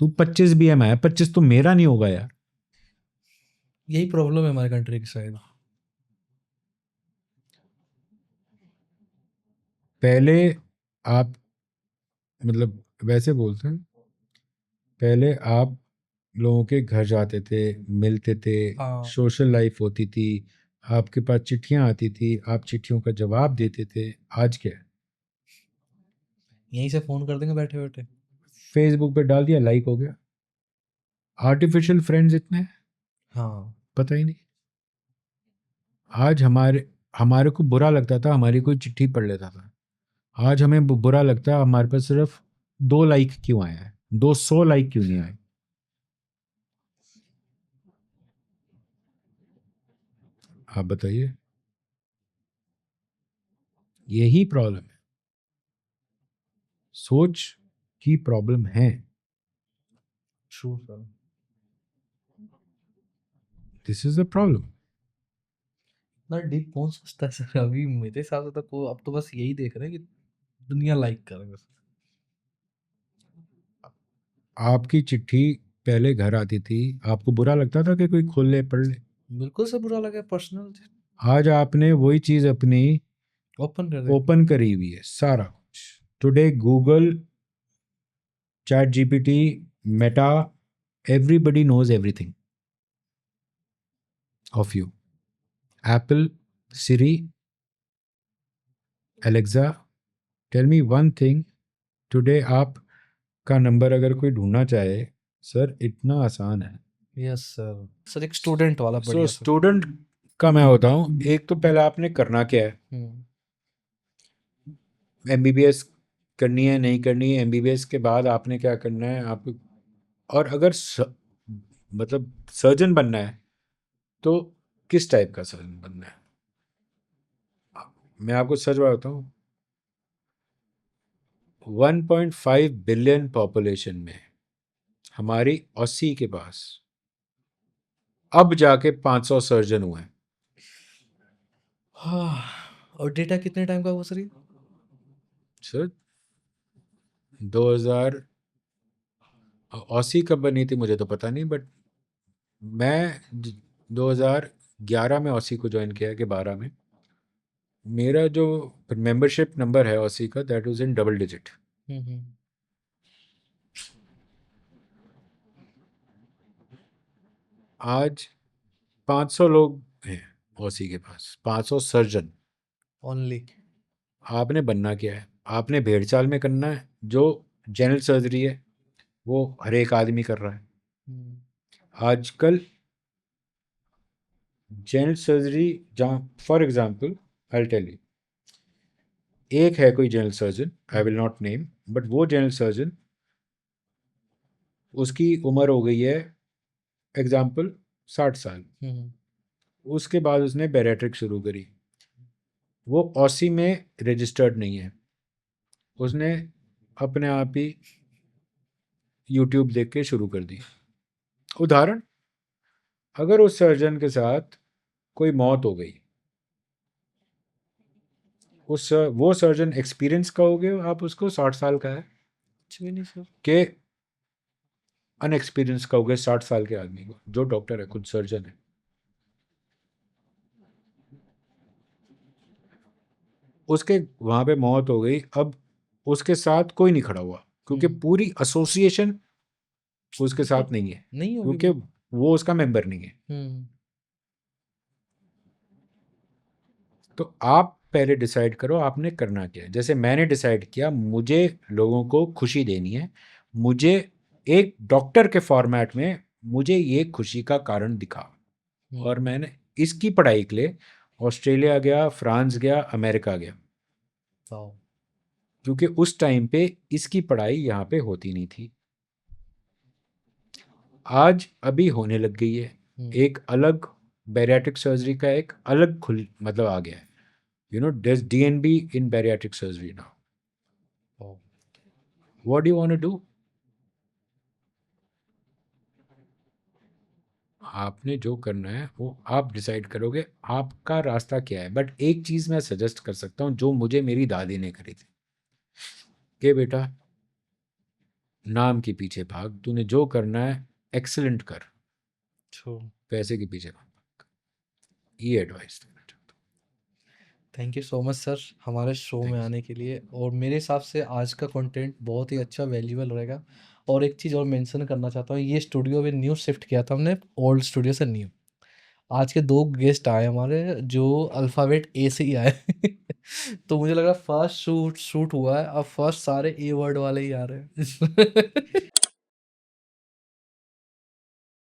तू 25 बीएमआई है, 25 तो मेरा नहीं होगा यार। यही प्रॉब्लम है हमारे कंट्री की शायद। पहले आप मतलब वैसे बोलते हैं, पहले आप लोगों के घर जाते थे, मिलते थे, हाँ। सोशल लाइफ होती थी, आपके पास चिट्ठियां आती थी, आप चिट्ठियों का जवाब देते थे। आज क्या है? यहीं से फ़ोन कर देंगे बैठे-बैठे। फेसबुक पे डाल दिया, लाइक हो गया। आर्टिफिशियल फ्रेंड्स इतने हैं, हाँ। पता ही नहीं। आज हमारे हमारे को बुरा लगता था हमारी कोई चिट्ठी पढ़ लेता था, आज हमें बुरा लगता है हमारे पास सिर्फ 2 लाइक क्यों आया है, 200 लाइक क्यों नहीं आए। आप बताइए, यही प्रॉब्लम है, सोच की प्रॉब्लम है। True sir. This is the problem. इतना डीप कौन सोचता है सर? अभी मेरे हिसाब से तो अब तो बस यही देख रहे हैं कि दुनिया लाइक करे बस। आपकी चिट्ठी पहले घर आती थी, आपको बुरा लगता था कि कोई खोल ले पढ़ ले। बिल्कुल से बुरा लगा, पर्सनल आज आपने वही चीज अपनी ओपन कर दे। ओपन करी हुई है, सारा कुछ। Today Google, chat GPT, Meta, everybody knows everything of you. Apple, Siri, Alexa, tell me one thing. Today आप का नंबर अगर कोई ढूंढना चाहे, सर इतना आसान है। Yes sir. सर एक स्टूडेंट वाला सो बढ़िया सर। स्टूडेंट का मैं बताऊं, एक तो पहले आपने करना क्या है, हम्म। एमबीबीएस करनी है नहीं करनी है, एमबीबीएस के बाद आपने क्या करना है आप। और अगर मतलब सर्जन बनना है तो किस टाइप का सर्जन बनना है। मैं आपको सच बताता हूँ, 1.5 बिलियन पॉपुलेशन में हमारी ऑसी के पास अब जाके 500 सर्जन हुए हैं। हाँ। और डेटा कितने टाइम का हुआ सर ये? सर 2000 ऑसी कब बनी थी मुझे तो पता नहीं, बट मैं 2011 में ऑसी को ज्वाइन किया कि 12 में। मेरा जो मेंबरशिप नंबर है ऑसी का, that was in double digit. Hmm. आज 500 लोग हैं ऑसी के पास, 500 सर्जन। ओनली। आपने बनना क्या है, आपने भेड़ चाल में करना है। जो जनरल सर्जरी है वो हर एक आदमी कर रहा है आजकल। जनरल सर्जरी जहाँ, for example I tell you, एक है कोई general surgeon, I will not name, but वो जनरल सर्जन, उसकी उम्र हो गई है एग्जांपल 60 साल। उसके बाद उसने बैरियाट्रिक शुरू करी, वो ऑसी में रजिस्टर्ड नहीं है, उसने अपने आप ही यूट्यूब देख के शुरू कर दी। उदाहरण, अगर उस सर्जन के साथ कोई मौत हो गई, उस वो सर्जन एक्सपीरियंस कहोगे आप उसको 60 साल का है, कुछ भी नहीं सर। कि अनएक्सपीरियंस कहोगे 60 साल के आदमी को जो डॉक्टर है, खुद सर्जन है। उसके वहां पे मौत हो गई, अब उसके साथ कोई नहीं खड़ा हुआ क्योंकि पूरी एसोसिएशन उसके साथ नहीं है, नहीं होगी क्योंकि वो उसका मेंबर नहीं है। तो आप पहले डिसाइड करो आपने करना क्या है। जैसे मैंने डिसाइड किया, मुझे लोगों को खुशी देनी है, मुझे एक डॉक्टर के फॉर्मेट में मुझे ये खुशी का कारण दिखा। और मैंने इसकी पढ़ाई के लिए ऑस्ट्रेलिया गया, फ्रांस गया, अमेरिका गया, क्योंकि उस टाइम पे इसकी पढ़ाई यहाँ पे होती नहीं थी। आज अभी होने लग गई है। एक अलग बैरियाट्रिक सर्जरी का एक अलग खुल मतलब आ गया है। You know, there's DNB in bariatric surgery now. What do you want to do? आपने जो करना है वो आप डिसाइड करोगे, आपका रास्ता क्या है। बट एक चीज मैं सजेस्ट कर सकता हूँ जो मुझे मेरी दादी ने करी थी, कि बेटा नाम के पीछे भाग, तूने जो करना है एक्सीलेंट कर, पैसे के पीछे भाग। ये एडवाइस देना चाहता thank you so much sir हमारे शो में थैंक यू। आने के लिए, और मेरे हिसाब से आज का कंटेंट बहुत ही अच्छा वैल्यूएबल रहेगा। और एक चीज़ और मेंशन करना चाहता हूँ, ये स्टूडियो अभी न्यू शिफ्ट किया था हमने ओल्ड स्टूडियो से न्यू। आज के 2 गेस्ट आए हमारे जो अल्फ़ाबेट ए से ही आए। तो मुझे लगा फर्स्ट शूट शूट हुआ है, अब फर्स्ट सारे ए वर्ड वाले ही आ रहे हैं।